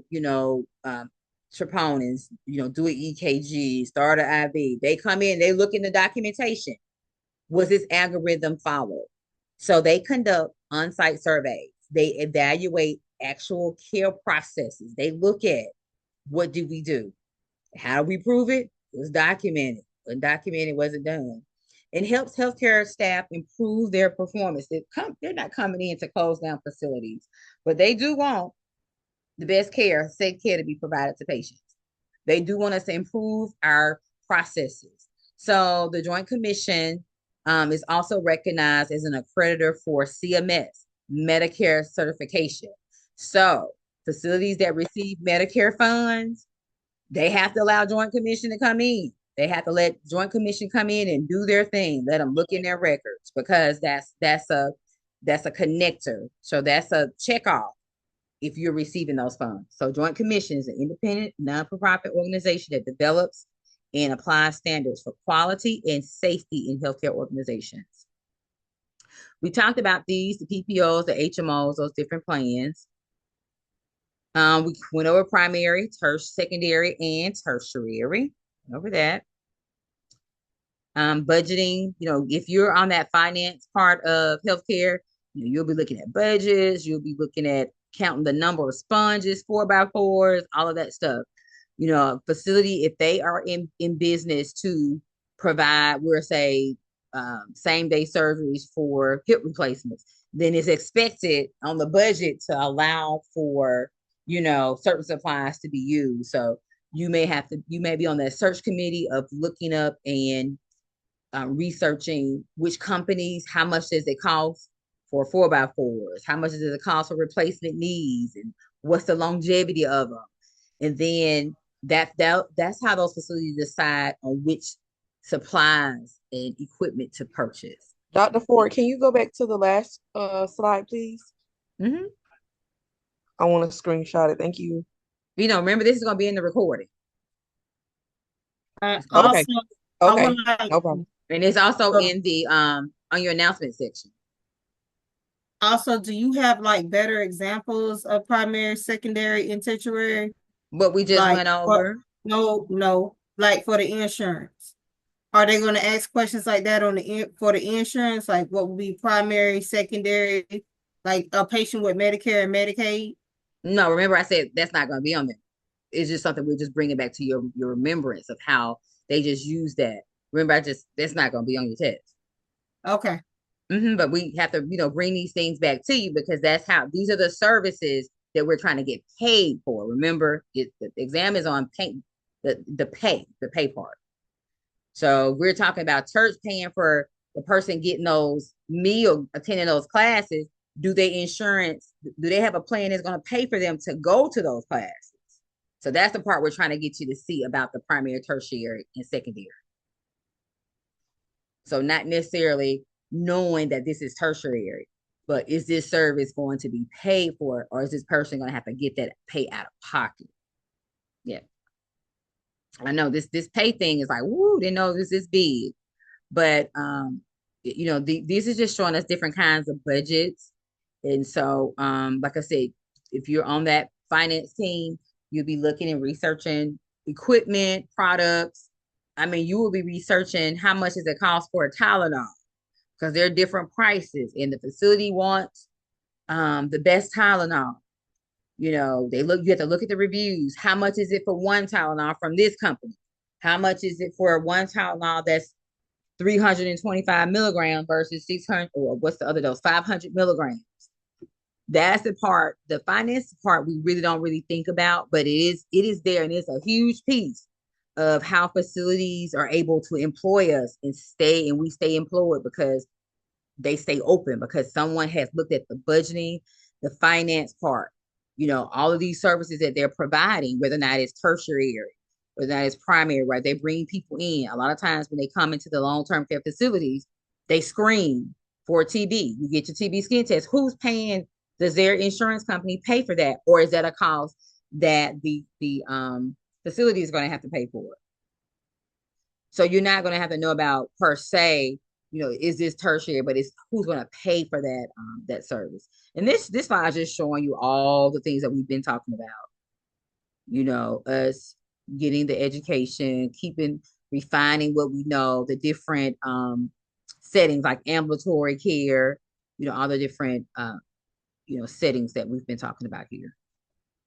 troponins, do an EKG, start an IV. They come in, they look in the documentation. Was this algorithm followed? So they conduct on-site surveys. They evaluate actual care processes. They look at what do we do? How do we prove it? It was documented. Undocumented wasn't done. It helps healthcare staff improve their performance. They're not coming in to close down facilities, but they do want the best care, safe care to be provided to patients. They do want us to improve our processes. So the Joint Commission is also recognized as an accreditor for CMS, Medicare certification. So facilities that receive Medicare funds, they have to allow Joint Commission to come in. They have to let Joint Commission come in and do their thing. Let them look in their records, because that's a connector. So that's a check off if you're receiving those funds. So Joint Commission is an independent, non-for-profit organization that develops and applies standards for quality and safety in healthcare organizations. We talked about these, the PPOs, the HMOs, those different plans. We went over primary, secondary, and tertiary. Over that. Budgeting, if you're on that finance part of healthcare, you'll be looking at budgets, you'll be looking at counting the number of sponges, 4x4s, all of that stuff. Facility, if they are in business to provide, we'll say, same-day surgeries for hip replacements, then it's expected on the budget to allow for, certain supplies to be used. So you may be on that search committee of looking up and researching which companies, how much does it cost for 4x4s, how much does it cost for replacement knees, and what's the longevity of them. And then that's how those facilities decide on which supplies and equipment to purchase. Dr. Ford, can you go back to the last slide, please? Mm-hmm. I want to screenshot it. Thank you. Remember, this is going to be in the recording. Okay. Also, Okay. No problem. And it's also in the on your announcement section. Also, do you have like better examples of primary, secondary, and tertiary? What we just went over? No. Like for the insurance, are they going to ask questions like that for the insurance? Like what would be primary, secondary, like a patient with Medicare and Medicaid? No, remember I said that's not going to be on there. It's just something we're just bringing back to your remembrance of how they just use that. Remember, that's not going to be on your test. Okay. But we have to, bring these things back to you, because these are the services that we're trying to get paid for. Remember, the exam is on the pay part. So we're talking about church paying for the person getting those meal, attending those classes. Do they have a plan that's going to pay for them to go to those classes? So that's the part we're trying to get you to see about the primary, tertiary, and secondary. So not necessarily knowing that this is tertiary, but is this service going to be paid for, or is this person going to have to get that pay out of pocket? Yeah. I know this pay thing is like, woo, they know this is big. But, this is just showing us different kinds of budgets. And so, like I said, if you're on that finance team, you'll be looking and researching equipment, products. I mean, you will be researching how much does it cost for a Tylenol, because there are different prices, and the facility wants the best Tylenol. You have to look at the reviews. How much is it for one Tylenol from this company? How much is it for one Tylenol that's 325 milligrams versus 600, or what's the other dose, 500 milligrams? That's the part, the finance part, we really don't really think about, but it is there, and it's a huge piece of how facilities are able to employ us and we stay employed, because they stay open, because someone has looked at the budgeting, the finance part, all of these services that they're providing, whether or not it's tertiary, whether or not it's primary, right? They bring people in. A lot of times when they come into the long-term care facilities, they screen for TB. You get your TB skin test. Who's paying? Does their insurance company pay for that? Or is that a cost that the facility is going to have to pay for it. So you're not going to have to know about per se, is this tertiary, but it's who's going to pay for that service. And this slide is just showing you all the things that we've been talking about. Us getting the education, refining what we know, the different settings like ambulatory care, all the different settings that we've been talking about here.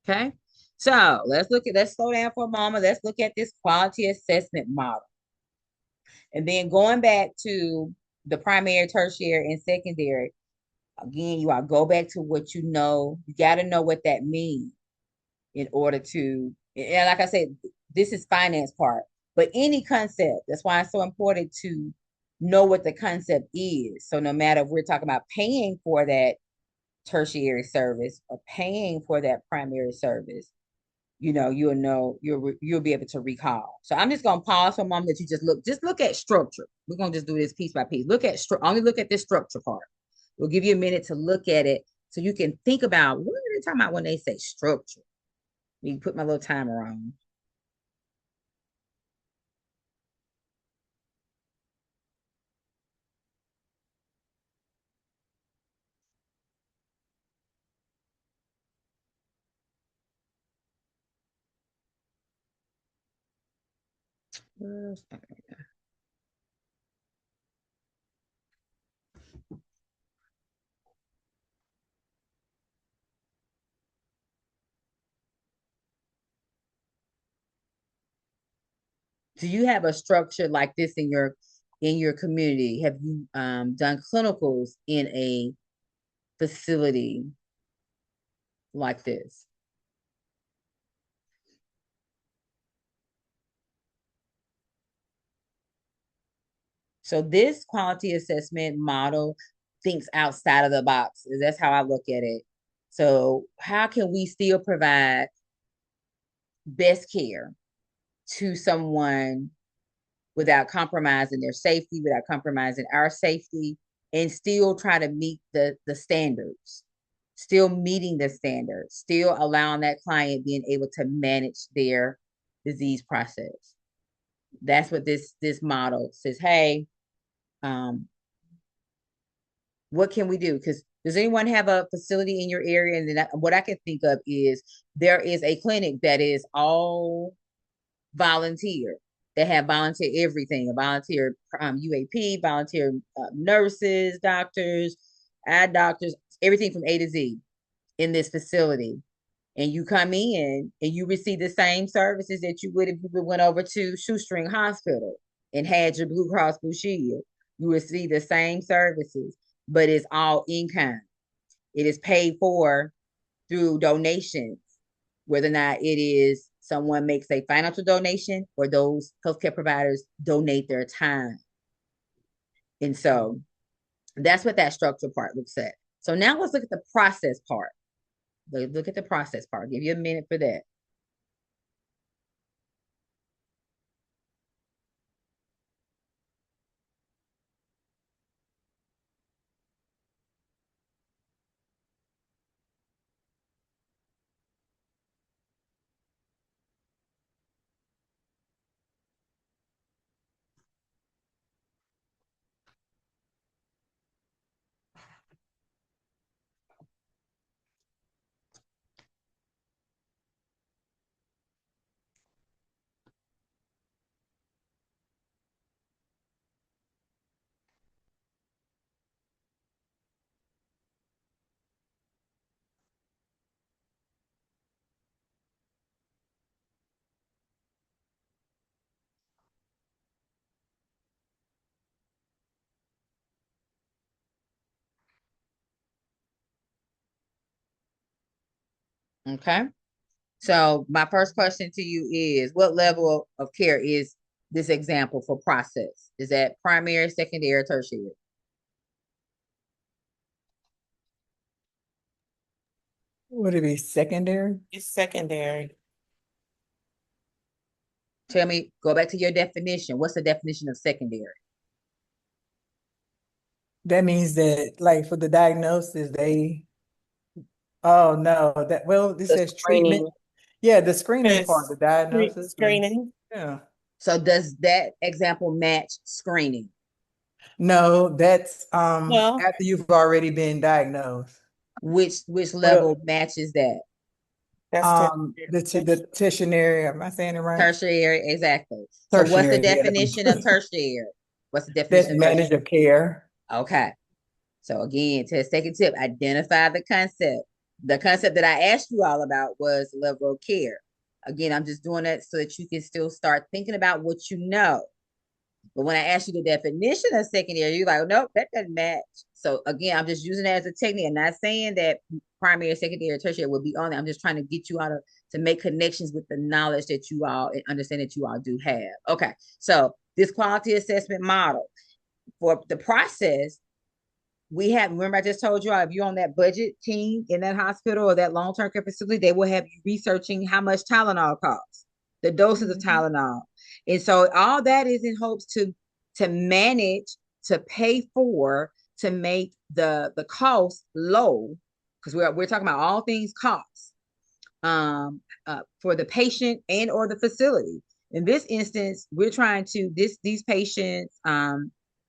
Okay. So let's slow down for a moment. Let's look at this quality assessment model. And then going back to the primary, tertiary, and secondary, again, you all go back to what you know. You got to know what that means in order to, and like I said, this is finance part, but any concept, that's why it's so important to know what the concept is. So no matter if we're talking about paying for that tertiary service or paying for that primary service, you'll be able to recall. So I'm just going to pause for a moment that you just look at structure. We're going to just do this piece by piece. Only look at this structure part. We'll give you a minute to look at it so you can think about what are they talking about when they say structure. You can put my little timer on. Do you have a structure like this in your community? Have you done clinicals in a facility like this? So this quality assessment model thinks outside of the box. That's how I look at it. So how can we still provide best care to someone without compromising their safety, without compromising our safety, and still try to meet the standards, still meeting the standards, still allowing that client being able to manage their disease process. That's what this model says. Hey, what can we do? Because does anyone have a facility in your area? And then what I can think of is there is a clinic that is all volunteer. They have volunteer everything, a volunteer UAP, volunteer nurses, doctors, eye doctors, everything from A to Z in this facility. And you come in and you receive the same services that you would if you went over to Shoestring Hospital and had your Blue Cross Blue Shield. You receive the same services, but it's all in kind. It is paid for through donations, whether or not it is someone makes a financial donation or those healthcare providers donate their time. And so that's what that structure part looks at. So now let's look at the process part. Look at the process part. I'll give you a minute for that. Okay. So my first question to you is, what level of care is this example for process? Is that primary, secondary, or tertiary? Would it be secondary? It's secondary. Tell me, go back to your definition. What's the definition of secondary? That means that, like, for the diagnosis, oh no, this The says treatment. screening. Yeah, the screening Yes. part, the diagnosis. Screening. Yeah. So does that example match screening? No, that's Well, after you've already been diagnosed. Which Well, level matches that? that's the tertiary, am I saying it right? Tertiary, exactly. So what's the Tertiary, yeah. definition of tertiary? What's the That's definition of tertiary? manager care. Okay. So again, to second tip, identify the concept. The concept that I asked you all about was level of care. Again, I'm just doing that so that you can still start thinking about what you know. But when I ask you the definition of secondary, you're like, nope, that doesn't match. So again, I'm just using that as a technique. I'm not saying that primary, secondary, tertiary will be on there. I'm just trying to get you out of to make connections with the knowledge that you all and understand that you all do have. Okay. So this quality assessment model for the process, we have, remember I just told you all, if you're on that budget team in that hospital or that long-term care facility, they will have you researching how much Tylenol costs, the doses of Tylenol. And so all that is in hopes to manage, to pay for, to make the cost low, because we're talking about all things costs for the patient and or the facility. In this instance, we're trying to these patients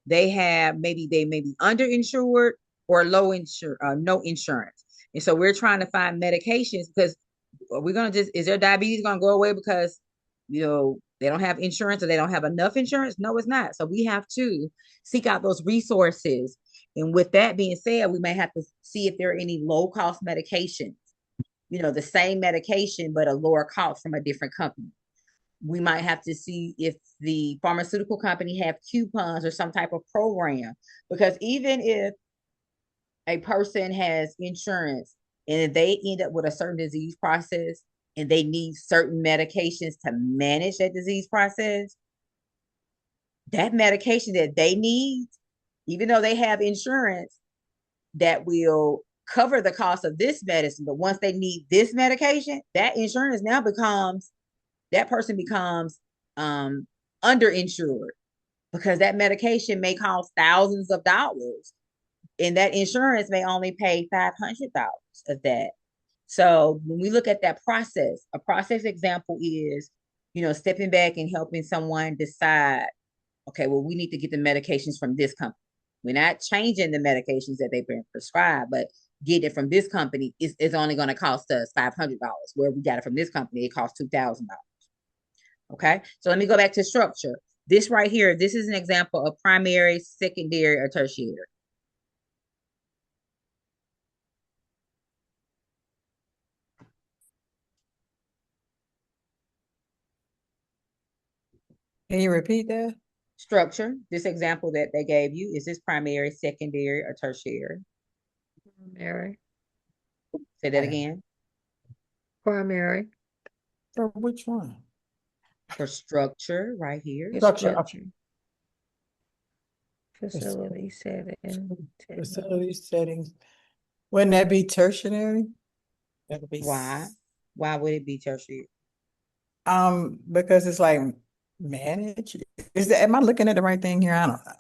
they may be underinsured or no insurance. And so we're trying to find medications because we're going to is their diabetes going to go away because, they don't have insurance or they don't have enough insurance? No, it's not. So we have to seek out those resources. And with that being said, we may have to see if there are any low cost medications, the same medication, but a lower cost from a different company. We might have to see if the pharmaceutical company have coupons or some type of program, because even if a person has insurance and they end up with a certain disease process and they need certain medications to manage that disease process, that medication that they need, even though they have insurance that will cover the cost of this medicine, but once they need this medication, that insurance now becomes, that person becomes underinsured because that medication may cost thousands of dollars and that insurance may only pay $500 of that. So when we look at that process, a process example is, stepping back and helping someone decide, okay, well, we need to get the medications from this company. We're not changing the medications that they've been prescribed, but getting it from this company is only going to cost us $500. Where we got it from this company, it costs $2,000. Okay, so let me go back to structure. This right here, this is an example of primary, secondary, or tertiary. Can you repeat that? Structure, this example that they gave you, is this primary, secondary, or tertiary? Primary. Say that again. Primary. For which one? For structure, right here. Structure. Facility setting. Facility settings. Wouldn't that be tertiary? that'll be Why? Why would it be tertiary? Because it's like manage. Am I looking at the right thing here? I don't know.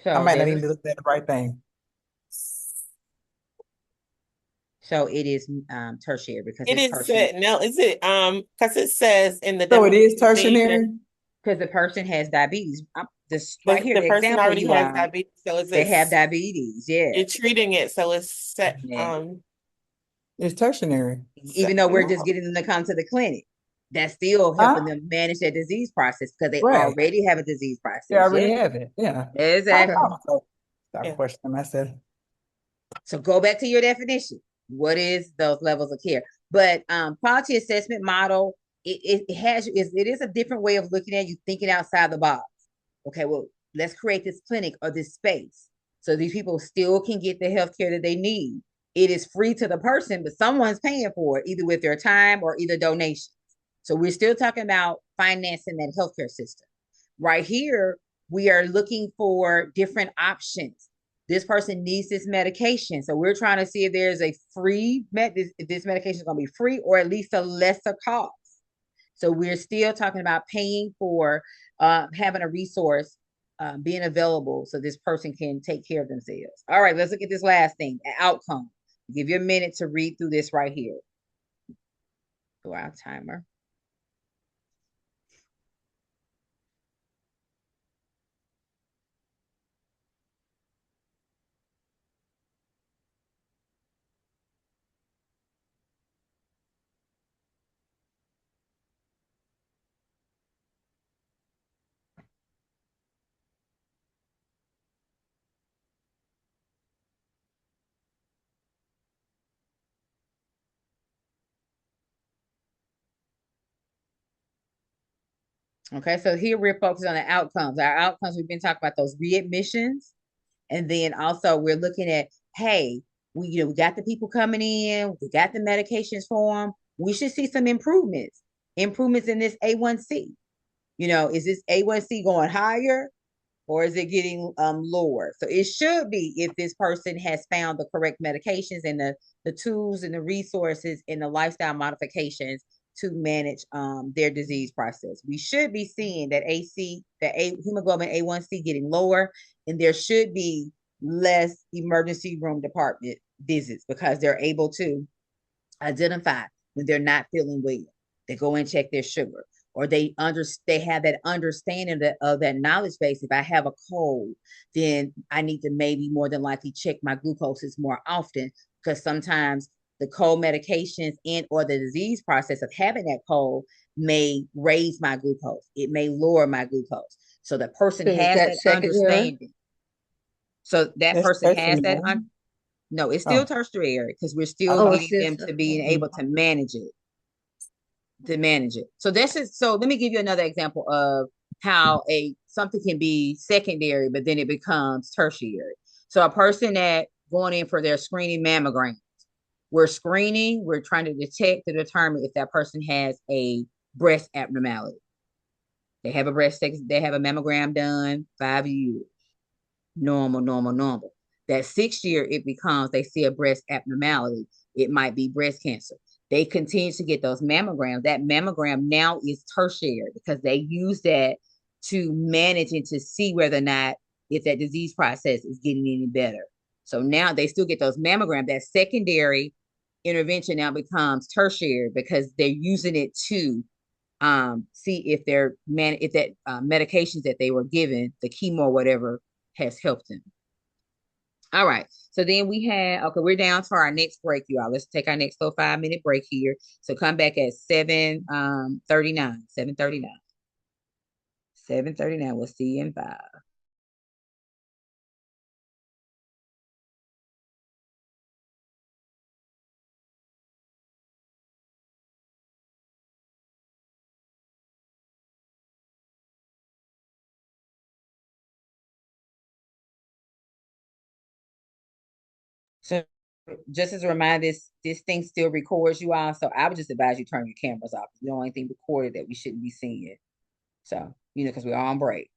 So I might not even be looking at the right thing. So it is tertiary because It it's is said, no, is it because it says in the So it is definition, tertiary? because the person has diabetes. This the, right here, the the person example already you has are, diabetes, so it's they have diabetes. Yeah. you're treating it, so it's set. Yeah. It's tertiary. Even though we're no. just getting them to come to the clinic, that's still helping them manage their disease process because they Right. already have a disease process. They already Yeah. have it. Yeah. Exactly. Stop Yeah. questioning myself. So go back to your definition. What is those levels of care? But quality assessment model, it is a different way of looking at you, thinking outside the box. Okay, well, let's create this clinic or this space so these people still can get the health care that they need. It is free to the person, but someone's paying for it, either with their time or either donations. So we're still talking about financing that healthcare system. Right here, we are looking for different options. This person needs this medication. So we're trying to see if there's a free if this medication is going to be free or at least a lesser cost. So we're still talking about paying for having a resource being available so this person can take care of themselves. All right, let's look at this last thing, outcome. Give you a minute to read through this right here. Go our timer. Okay, so here we're focused on the outcomes. Our outcomes, we've been talking about those readmissions. And then also we're looking at, hey, we got the people coming in, we got the medications for them. We should see some improvements. Improvements in this A1C. Is this A1C going higher or is it getting lower? So it should be if this person has found the correct medications and the tools and the resources and the lifestyle modifications to manage their disease process. We should be seeing that hemoglobin A1C getting lower, and there should be less emergency room department visits because they're able to identify when they're not feeling well. They go and check their sugar, or they have that understanding of that knowledge base. If I have a cold, then I need to maybe more than likely check my glucoses more often, because sometimes the cold medications and or the disease process of having that cold may raise my glucose. It may lower my glucose. So the person So is has that that secondary? understanding. So that That's person has tertiary. that. No, it's still Oh. tertiary because we're still Oh, getting them to being able to manage it. So let me give you another example of how something can be secondary, but then it becomes tertiary. So a person that going in for their screening mammograms, we're trying to detect to determine if that person has a breast abnormality. They have a mammogram done 5 years. Normal. That 6th year, it becomes, they see a breast abnormality. It might be breast cancer. They continue to get those mammograms. That mammogram now is tertiary because they use that to manage and to see whether or not if that disease process is getting any better. So now they still get those mammograms. That secondary intervention now becomes tertiary because they're using it to see if medications that they were given, the chemo, whatever, has helped them. All right. So then we're down to our next break, you all. Let's take our next little 5-minute break here. So come back at 7:39. 7:39. 7:39. We'll see you in 5. So just as a reminder, this thing still records you all. So I would just advise you turn your cameras off. You don't want anything recorded that we shouldn't be seeing. So, because we're on break.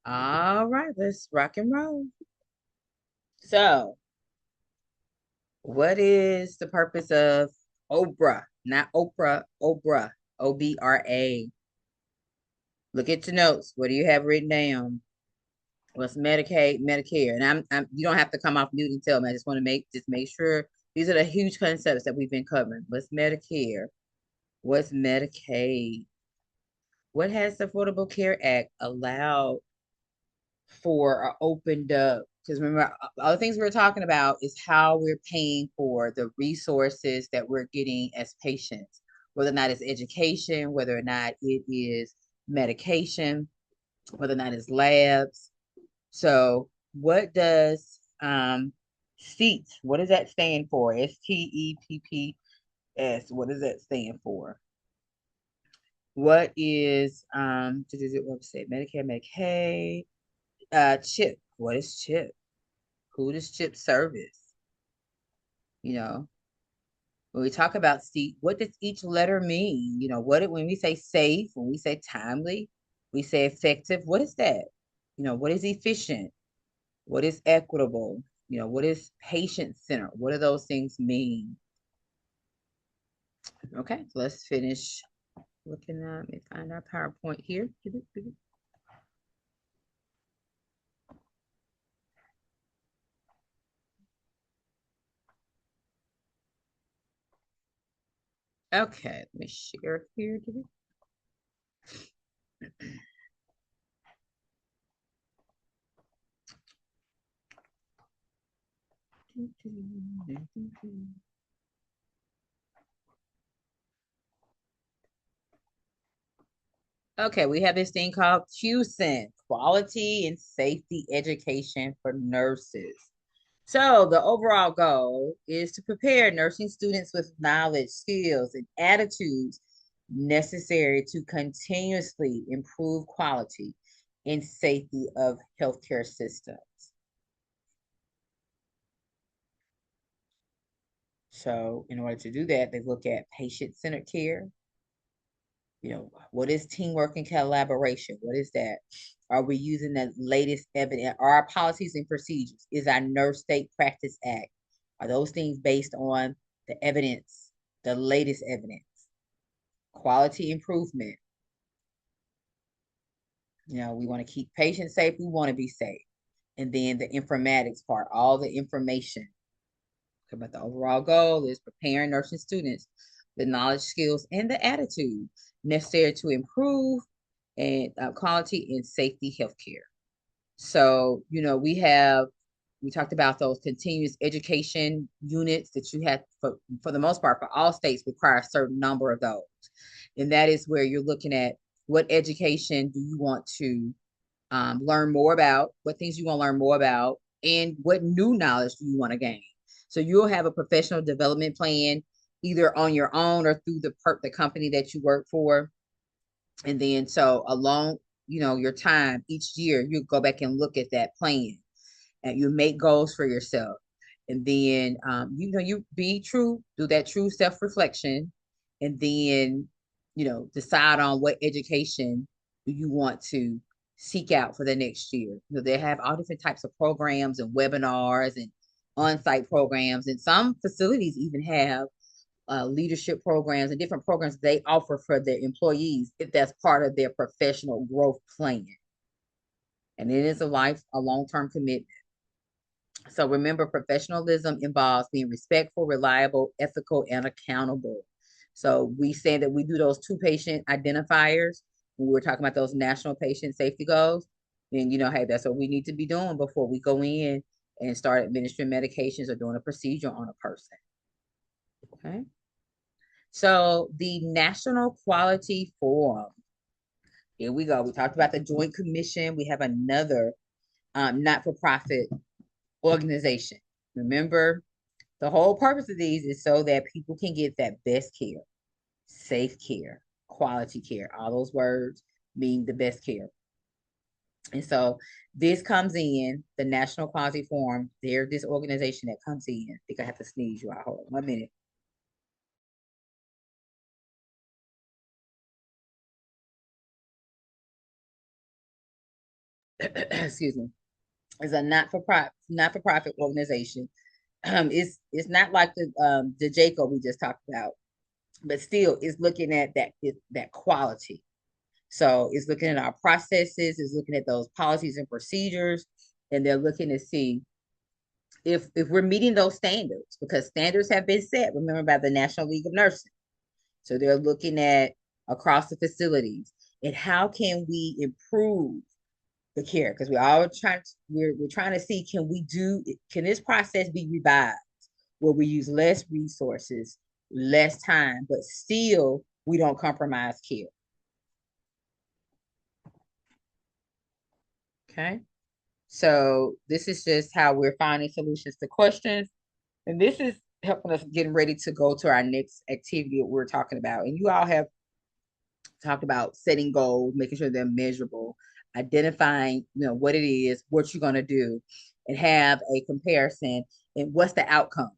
All right, let's rock and roll. So, what is the purpose of OBRA? Not Oprah, OBRA, OBRA. Look at your notes. What do you have written down? What's Medicaid, Medicare? And you don't have to come off mute and tell me. I just want to make sure these are the huge concepts that we've been covering. What's Medicare? What's Medicaid? What has the Affordable Care Act allowed for or opened up? Because remember, other things we're talking about is how we're paying for the resources that we're getting as patients, whether or not it's education, whether or not it is medication, whether or not it's labs. So what does STEEPS, what does that stand for? STEPPS, what does that stand for? What is what was it? Medicare, Medicaid, CHIP. What is CHIP? Who does CHIP service? You know, when we talk about STEEP, what does each letter mean? You know, when we say safe, when we say timely, we say effective, what is that? You know, what is efficient? What is equitable? You know, what is patient-centered? What do those things mean? Okay, so let's finish looking at, let me find our PowerPoint here. Okay, let me share here. Okay, we have this thing called QSEN, Quality and Safety Education for Nurses. So the overall goal is to prepare nursing students with knowledge, skills, and attitudes necessary to continuously improve quality and safety of healthcare systems. So in order to do that, they look at patient-centered care. You know, what is teamwork and collaboration? What is that? Are we using the latest evidence? Are our policies and procedures? Is our Nurse State Practice Act? Are those things based on the evidence, the latest evidence? Quality improvement. You know, we want to keep patients safe. We want to be safe. And then the informatics part, all the information. But the overall goal is preparing nursing students the knowledge, skills, and the attitude necessary to improve and quality and safety healthcare. So, you know, we talked about those continuous education units that you have for the most part, for all states require a certain number of those. And that is where you're looking at what education do you want to learn more about, what things you want to learn more about, and what new knowledge do you want to gain. So you'll have a professional development plan either on your own or through the company that you work for. And then so along, you know, your time each year, you go back and look at that plan and you make goals for yourself. And then, you know, you be true, do that true self-reflection, and then, you know, decide on what education do you want to seek out for the next year. You know, they have all different types of programs and webinars and on-site programs, and some facilities even have leadership programs and different programs they offer for their employees if that's part of their professional growth plan. And it is a long-term commitment. So remember, professionalism involves being respectful, reliable, ethical, and accountable. So we say that we do those 2 patient identifiers when we're talking about those national patient safety goals. Then, you know, hey, that's what we need to be doing before we go in and start administering medications or doing a procedure on a person. Okay. So the National Quality Forum. Here we go. We talked about the Joint Commission. We have another not-for-profit organization. Remember, the whole purpose of these is so that people can get that best care, safe care, quality care. All those words mean the best care. And so this comes in, the National Quality Forum. They're this organization that comes in. I think I have to sneeze you out. Hold on 1 minute. excuse me, is a not-for-profit organization. It's not like the JACO we just talked about, but still it's looking at that quality. So it's looking at our processes, it's looking at those policies and procedures, and they're looking to see if we're meeting those standards, because standards have been set, remember, by the National League of Nursing. So they're looking at across the facilities and how can we improve the care, because we're trying to see, can this process be revised where we use less resources, less time, but still we don't compromise care. Okay, so this is just how we're finding solutions to questions, and this is helping us getting ready to go to our next activity that we're talking about. And you all have talked about setting goals, making sure they're measurable, identifying, what it is, what you're going to do, and have a comparison and what's the outcome.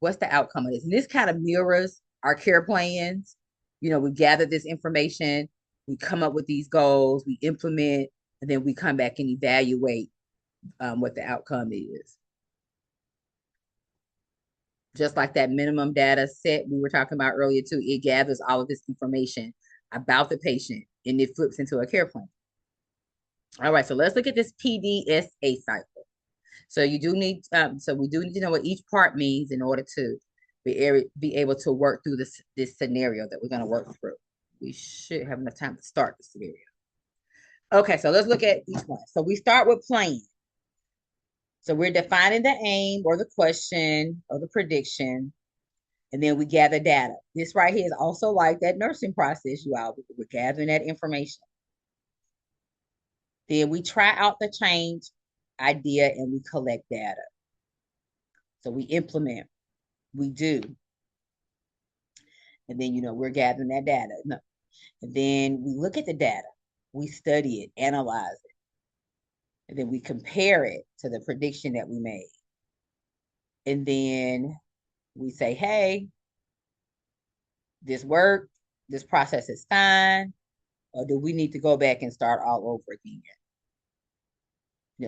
What's the outcome of this? And this kind of mirrors our care plans. We gather this information, we come up with these goals, we implement, and then we come back and evaluate what the outcome is. Just like that minimum data set we were talking about earlier too, it gathers all of this information about the patient and it flips into a care plan. All right, so let's look at this PDSA cycle. So we do need to know what each part means in order to be able to work through this scenario that we're going to work through. We should have enough time to start the scenario. Okay, so let's look at each one. So we start with plan. So we're defining the aim or the question or the prediction, and then we gather data. This right here is also like that nursing process, you all. We're gathering that information. Then we try out the change idea and we collect data. So we implement, we do. And then, we're gathering that data. And then we look at the data, we study it, analyze it. And then we compare it to the prediction that we made. And then we say, hey, this worked, this process is fine, or do we need to go back and start all over again?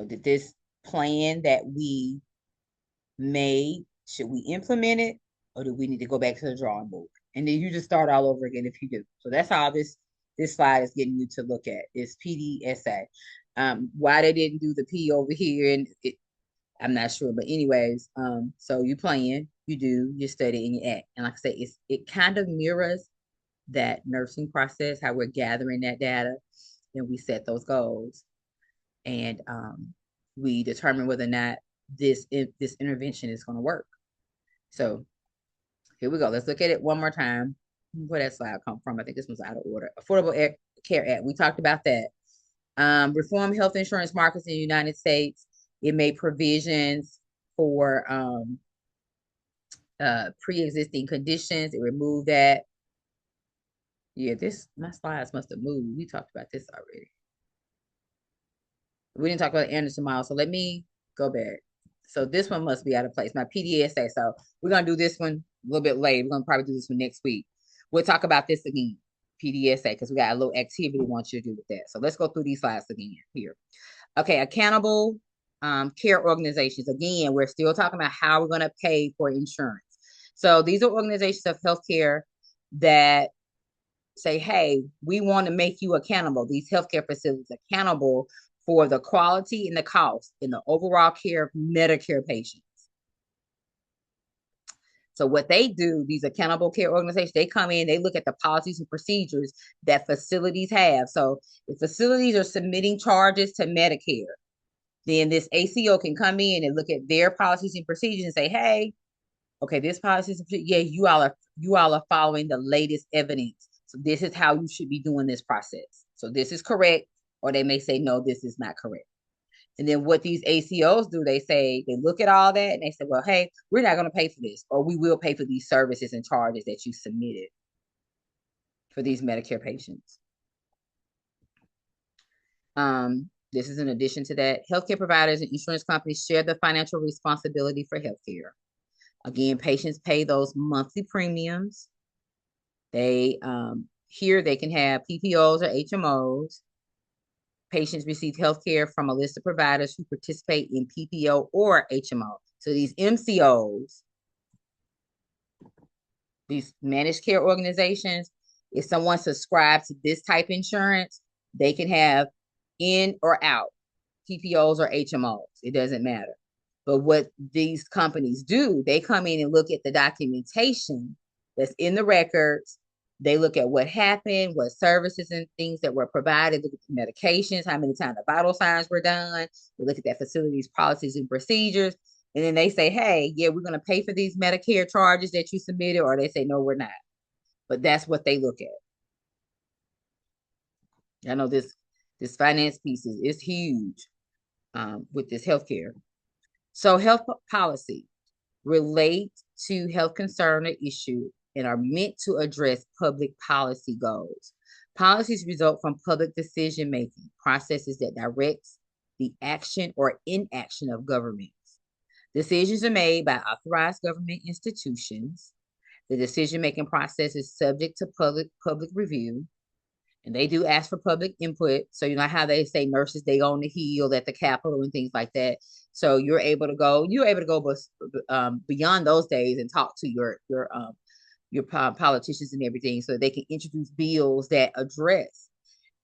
Did this plan that we made, should we implement it, or do we need to go back to the drawing board? And then you just start all over again if you do. So that's how this slide is getting you to look at is PDSA. Why they didn't do the P over here, and I'm not sure, but anyways, so you plan, you do, you study, and you act. And like I say, it kind of mirrors that nursing process, how we're gathering that data, and we set those goals, and we determine whether or not this intervention is going to work. So here we go. Let's look at it one more time. Where that slide come from? I think this was out of order. Affordable Care Act. We talked about that. Reform health insurance markets in the United States. It made provisions for pre-existing conditions. It removed that. Yeah, my slides must have moved. We talked about this already. We didn't talk about Anderson Miles, so let me go back. So this one must be out of place. My PDSA. So we're gonna do this one a little bit later. We're gonna probably do this one next week. We'll talk about this again, PDSA, because we got a little activity we want you to do with that. So let's go through these slides again here. Okay, accountable care organizations. Again, we're still talking about how we're going to pay for insurance. So these are organizations of healthcare that say, hey, we want to make you accountable, these healthcare facilities accountable for the quality and the cost and the overall care of Medicare patients. So what they do, these accountable care organizations, they come in, they look at the policies and procedures that facilities have. So if facilities are submitting charges to Medicare, then this ACO can come in and look at their policies and procedures and say, hey, okay, this policy, yeah, you all are following the latest evidence. So this is how you should be doing this process. So this is correct, or they may say, no, this is not correct. And then what these ACOs do, they look at all that and they say, well, hey, we're not going to pay for this, or we will pay for these services and charges that you submitted for these Medicare patients. This is in addition to that. Healthcare providers and insurance companies share the financial responsibility for healthcare. Again, patients pay those monthly premiums. They here they can have PPOs or HMOs. Patients receive health care from a list of providers who participate in PPO or HMO. So these MCOs, these managed care organizations, if someone subscribes to this type insurance, they can have in or out PPOs or HMOs. It doesn't matter. But what these companies do, they come in and look at the documentation that's in the records. They look at what happened, what services and things that were provided, look at the medications, how many times the vital signs were done. They look at that facility's policies and procedures. And then they say, hey, yeah, we're going to pay for these Medicare charges that you submitted, or they say, no, we're not. But that's what they look at. I know this finance piece is huge with this healthcare. So health policy relate to health concern or issue and are meant to address public policy goals. Policies result from public decision-making processes that directs the action or inaction of governments. Decisions are made by authorized government institutions. The decision-making process is subject to public review, and they do ask for public input. So you know how they say nurses, they on the Hill at the Capitol and things like that. So you're able to go beyond those days and talk to your politicians and everything, so they can introduce bills that address.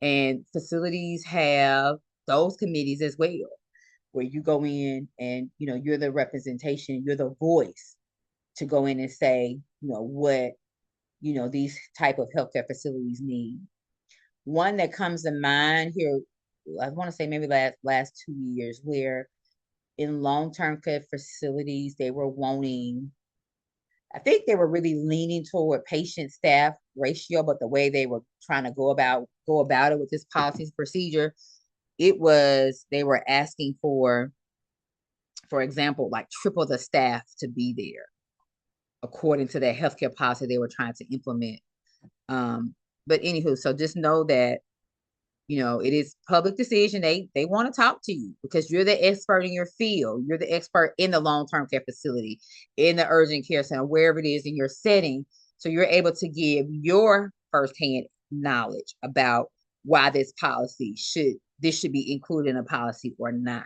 And facilities have those committees as well, where you go in and you're the representation, you're the voice to go in and say what these type of healthcare facilities need. One that comes to mind here, I want to say maybe last 2 years, where in long-term care facilities, they were wanting, I think they were really leaning toward patient staff ratio, but the way they were trying to go about it with this policy procedure, they were asking for example, like triple the staff to be there, according to their healthcare policy they were trying to implement. But anywho, so just know that it is public decision. They want to talk to you because you're the expert in your field. You're the expert in the long-term care facility, in the urgent care center, wherever it is in your setting. So you're able to give your firsthand knowledge about why this policy should be included in a policy or not.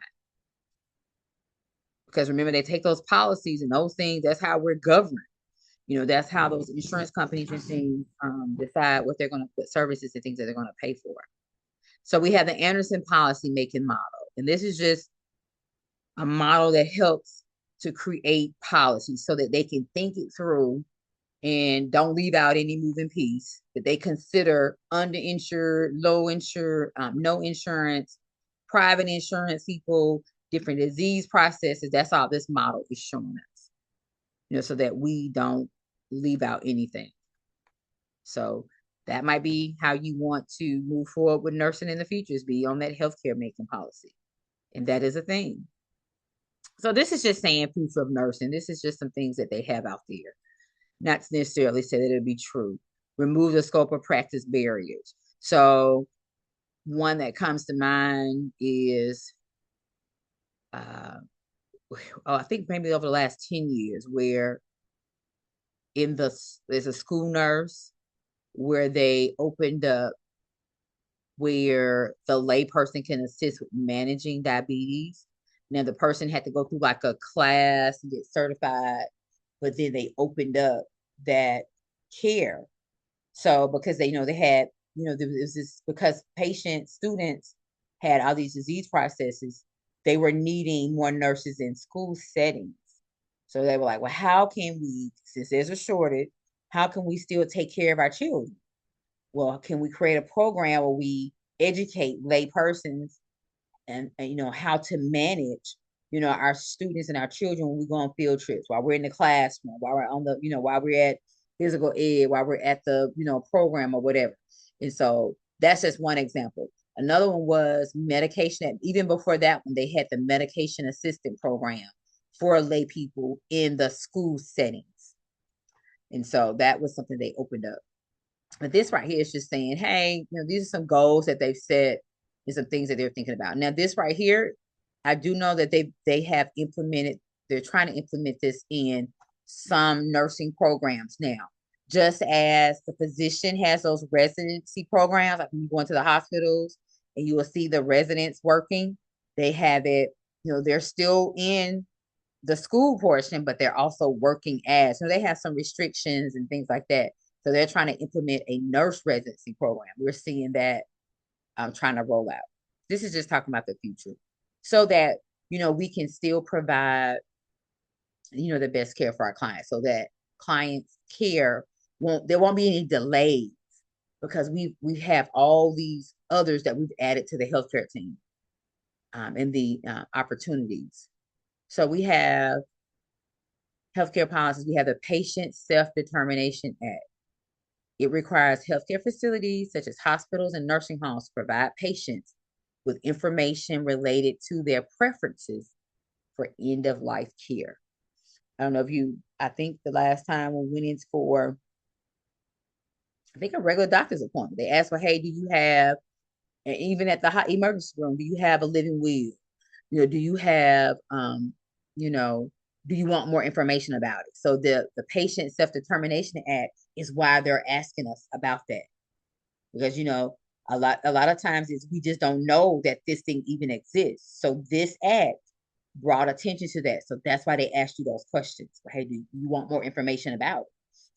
Because remember, they take those policies and those things, that's how we're governed. That's how those insurance companies and things decide what they're going to put services and things that they're going to pay for. So we have the Anderson policy making model, and this is just a model that helps to create policy so that they can think it through and don't leave out any moving piece, that they consider underinsured, low insured, no insurance, private insurance people, different disease processes. That's all this model is showing us, so that we don't leave out anything. So that might be how you want to move forward with nursing in the future, is be on that healthcare making policy. And that is a thing. So this is just saying future of nursing. This is just some things that they have out there. Not necessarily say that it'll be true. Remove the scope of practice barriers. So one that comes to mind is, I think maybe over the last 10 years, where there's a school nurse where they opened up where the layperson can assist with managing diabetes. Now the person had to go through like a class and get certified, but then they opened up that care. So because they had, there was this, because students had all these disease processes, they were needing more nurses in school settings. So they were like, well, how can we, since there's a shortage, how can we still take care of our children? Well, can we create a program where we educate lay persons and how to manage, our students and our children when we go on field trips, while we're in the classroom, while we're on the, while we're at physical ed, while we're at the, program or whatever. And so that's just one example. Another one was medication. Even before that one, they had the medication assistant program for lay people in the school settings. And so that was something they opened up. But this right here is just saying, hey, these are some goals that they've set and some things that they're thinking about. Now, this right here, I do know that they have implemented, they're trying to implement this in some nursing programs now. Just as the physician has those residency programs, like when you go into the hospitals and you will see the residents working. They have it, they're still in the school portion, but they're also working as, so they have some restrictions and things like that. So they're trying to implement a nurse residency program. We're seeing that trying to roll out. This is just talking about the future so that, we can still provide, the best care for our clients so that clients care there won't be any delays because we have all these others that we've added to the healthcare team and the opportunities. So we have healthcare policies. We have the Patient Self-Determination Act. It requires healthcare facilities such as hospitals and nursing homes to provide patients with information related to their preferences for end-of-life care. I don't know if I think the last time we went in for, I think a regular doctor's appointment, they asked for, hey, do you have, and even at the emergency room, do you have a living will? Do you have, do you want more information about it? So the Patient Self-Determination Act is why they're asking us about that. Because, a lot of times we just don't know that this thing even exists. So this act brought attention to that. So that's why they asked you those questions. Hey, do you want more information about it?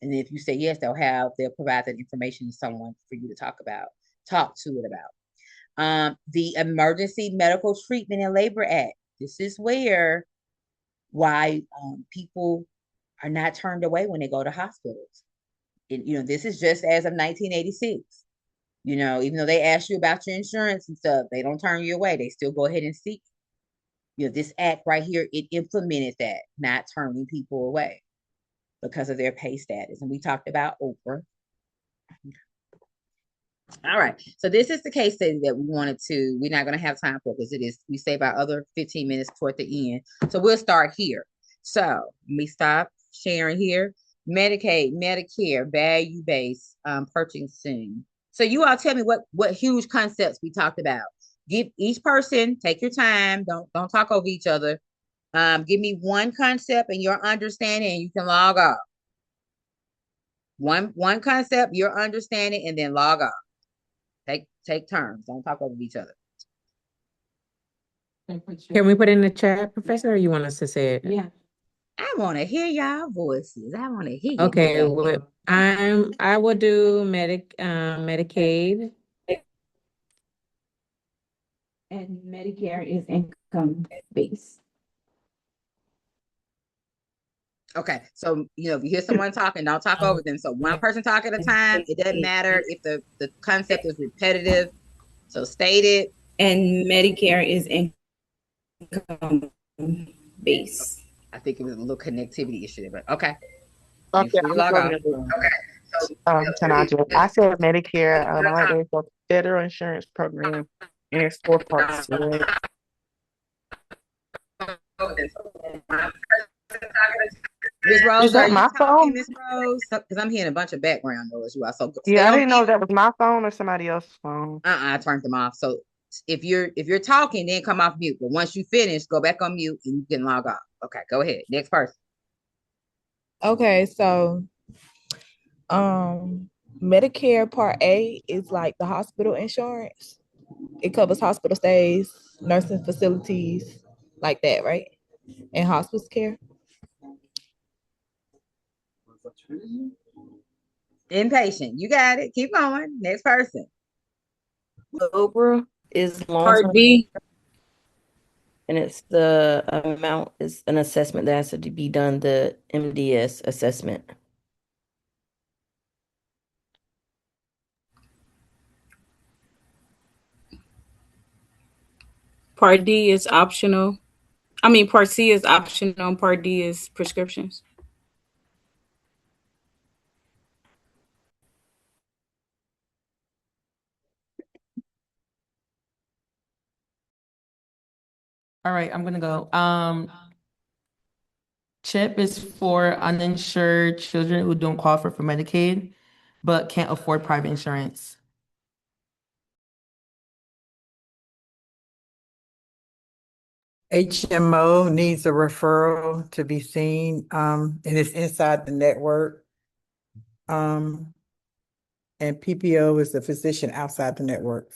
And then if you say yes, they'll provide that information to someone for you to talk to it about. The Emergency Medical Treatment and Labor Act. This is why people are not turned away when they go to hospitals. And, this is just as of 1986. Even though they ask you about your insurance and stuff, they don't turn you away. They still go ahead and seek. This act right here, it implemented that, not turning people away because of their pay status. And we talked about Oprah. All right. So this is the case study that we're not going to have time for because we save our other 15 minutes toward the end. So we'll start here. So let me stop sharing here. Medicaid, Medicare, value-based purchasing. So you all tell me what huge concepts we talked about. Give each person, take your time. Don't talk over each other. Give me one concept and your understanding, and you can log off. One concept, your understanding, and then log off. Take turns. Don't talk over each other. Can we put in the chat, Professor, or you want us to say it? Yeah. I want to hear y'all voices. I want to hear you. Okay, I will do Medicaid. And Medicare is income based. Okay, so if you hear someone talking, don't talk over them. So one person talk at a time. It doesn't matter if the concept is repetitive. So state it. And Medicare is income based. I think it was a little connectivity issue, but okay. Okay, Tanaja, I said Medicare. I like there's a federal insurance program, and it's 4 parts. Ms. Rose, is that my phone? Ms. Rose? Because I'm hearing a bunch of background noise. You are so yeah. I didn't know if that was my phone or somebody else's phone. I turned them off. So if you're talking, then come off mute. But once you finish, go back on mute and you can log off. Okay, go ahead. Next person. Okay, so Medicare Part A is like the hospital insurance. It covers hospital stays, nursing facilities, like that, right? And hospice care. Inpatient. You got it. Keep going. Next person. Oprah is Part B. and it's the amount is an assessment that has to be done, the MDS assessment. Part D is optional. Part C is optional, and Part D is prescriptions. All right, I'm gonna go. CHIP is for uninsured children who don't qualify for Medicaid, but can't afford private insurance. HMO needs a referral to be seen, and it's inside the network. And PPO is the physician outside the network.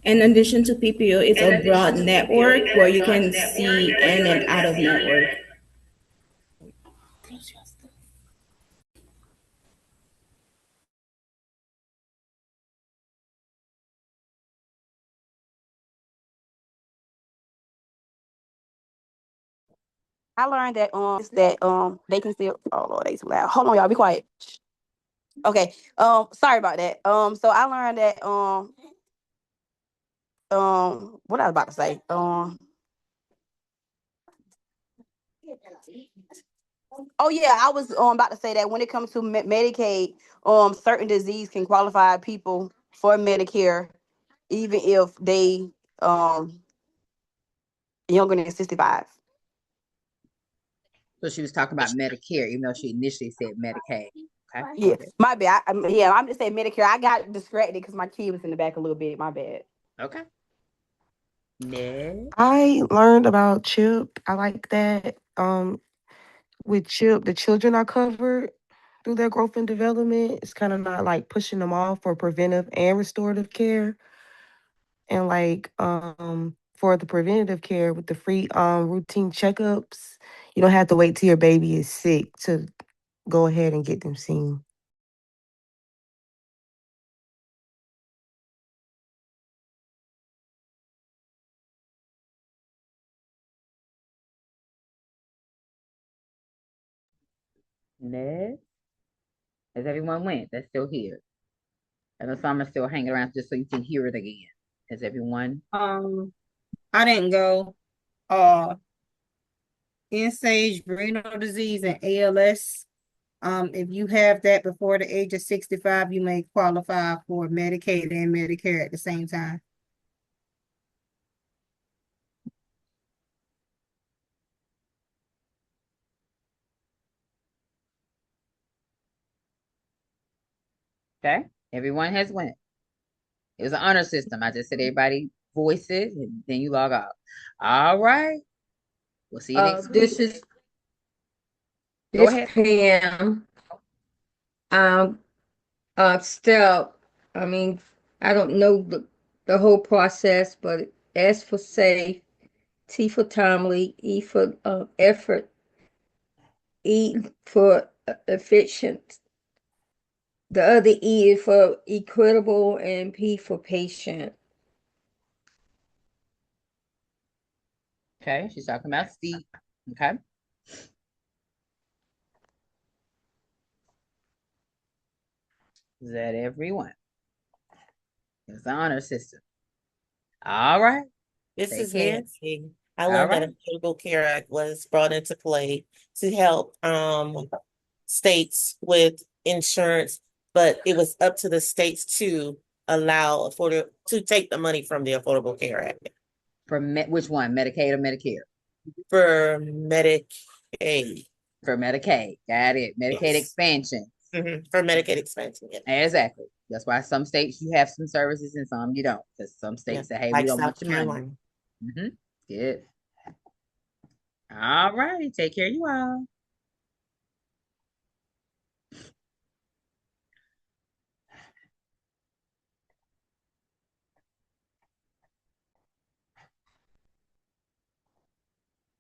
In addition to PPO, it's a broad network where you can see in and out of network. I learned that they can still, oh Lord, they too loud. Hold on, y'all, be quiet. Okay. Sorry about that. So I learned that what I was about to say. Oh yeah, I was about to say that when it comes to Medicaid, certain disease can qualify people for Medicare, even if they younger than 65. So she was talking about Medicare, even though she initially said Medicaid. Okay. Yeah, my bad. I'm just saying Medicare. I got distracted because my kid was in the back a little bit. My bad. Okay. Ned. I learned about CHIP. I like that. With CHIP, the children are covered through their growth and development. It's kind of not like pushing them off for preventive and restorative care. And like for the preventative care with the free routine checkups, you don't have to wait till your baby is sick to go ahead and get them seen. Ned. As everyone went, that's still here. I know some are still hanging around just so you can hear it again. Has everyone? I didn't go. End-stage renal disease and ALS. If you have that before the age of 65, you may qualify for Medicaid and Medicare at the same time. Okay. Everyone has went. It was an honor system. I just said everybody voices and then you log off. All right. We'll see you next week. Go ahead. Pam. Step. I mean, I don't know the whole process, but S for safe, T for timely, E for effort, E for efficient. The other E is for equitable, and P for patient. Okay. She's talking about Steve. Okay. Is that everyone? It's the honor system. All right. This Take is care. Nancy. I All learned that right. Affordable Care Act was brought into play to help states with insurance, but it was up to the states to allow to take the money from the Affordable Care Act For which one? Medicaid or Medicare? for Medicaid. For Medicaid. Got it. Medicaid Yes. expansion. For Medicaid expansion. Yeah. Exactly. That's why some states you have some services and some you don't. Because some states say, hey, Like we don't want South your money. Carolina. Good. All righty. Take care, you all.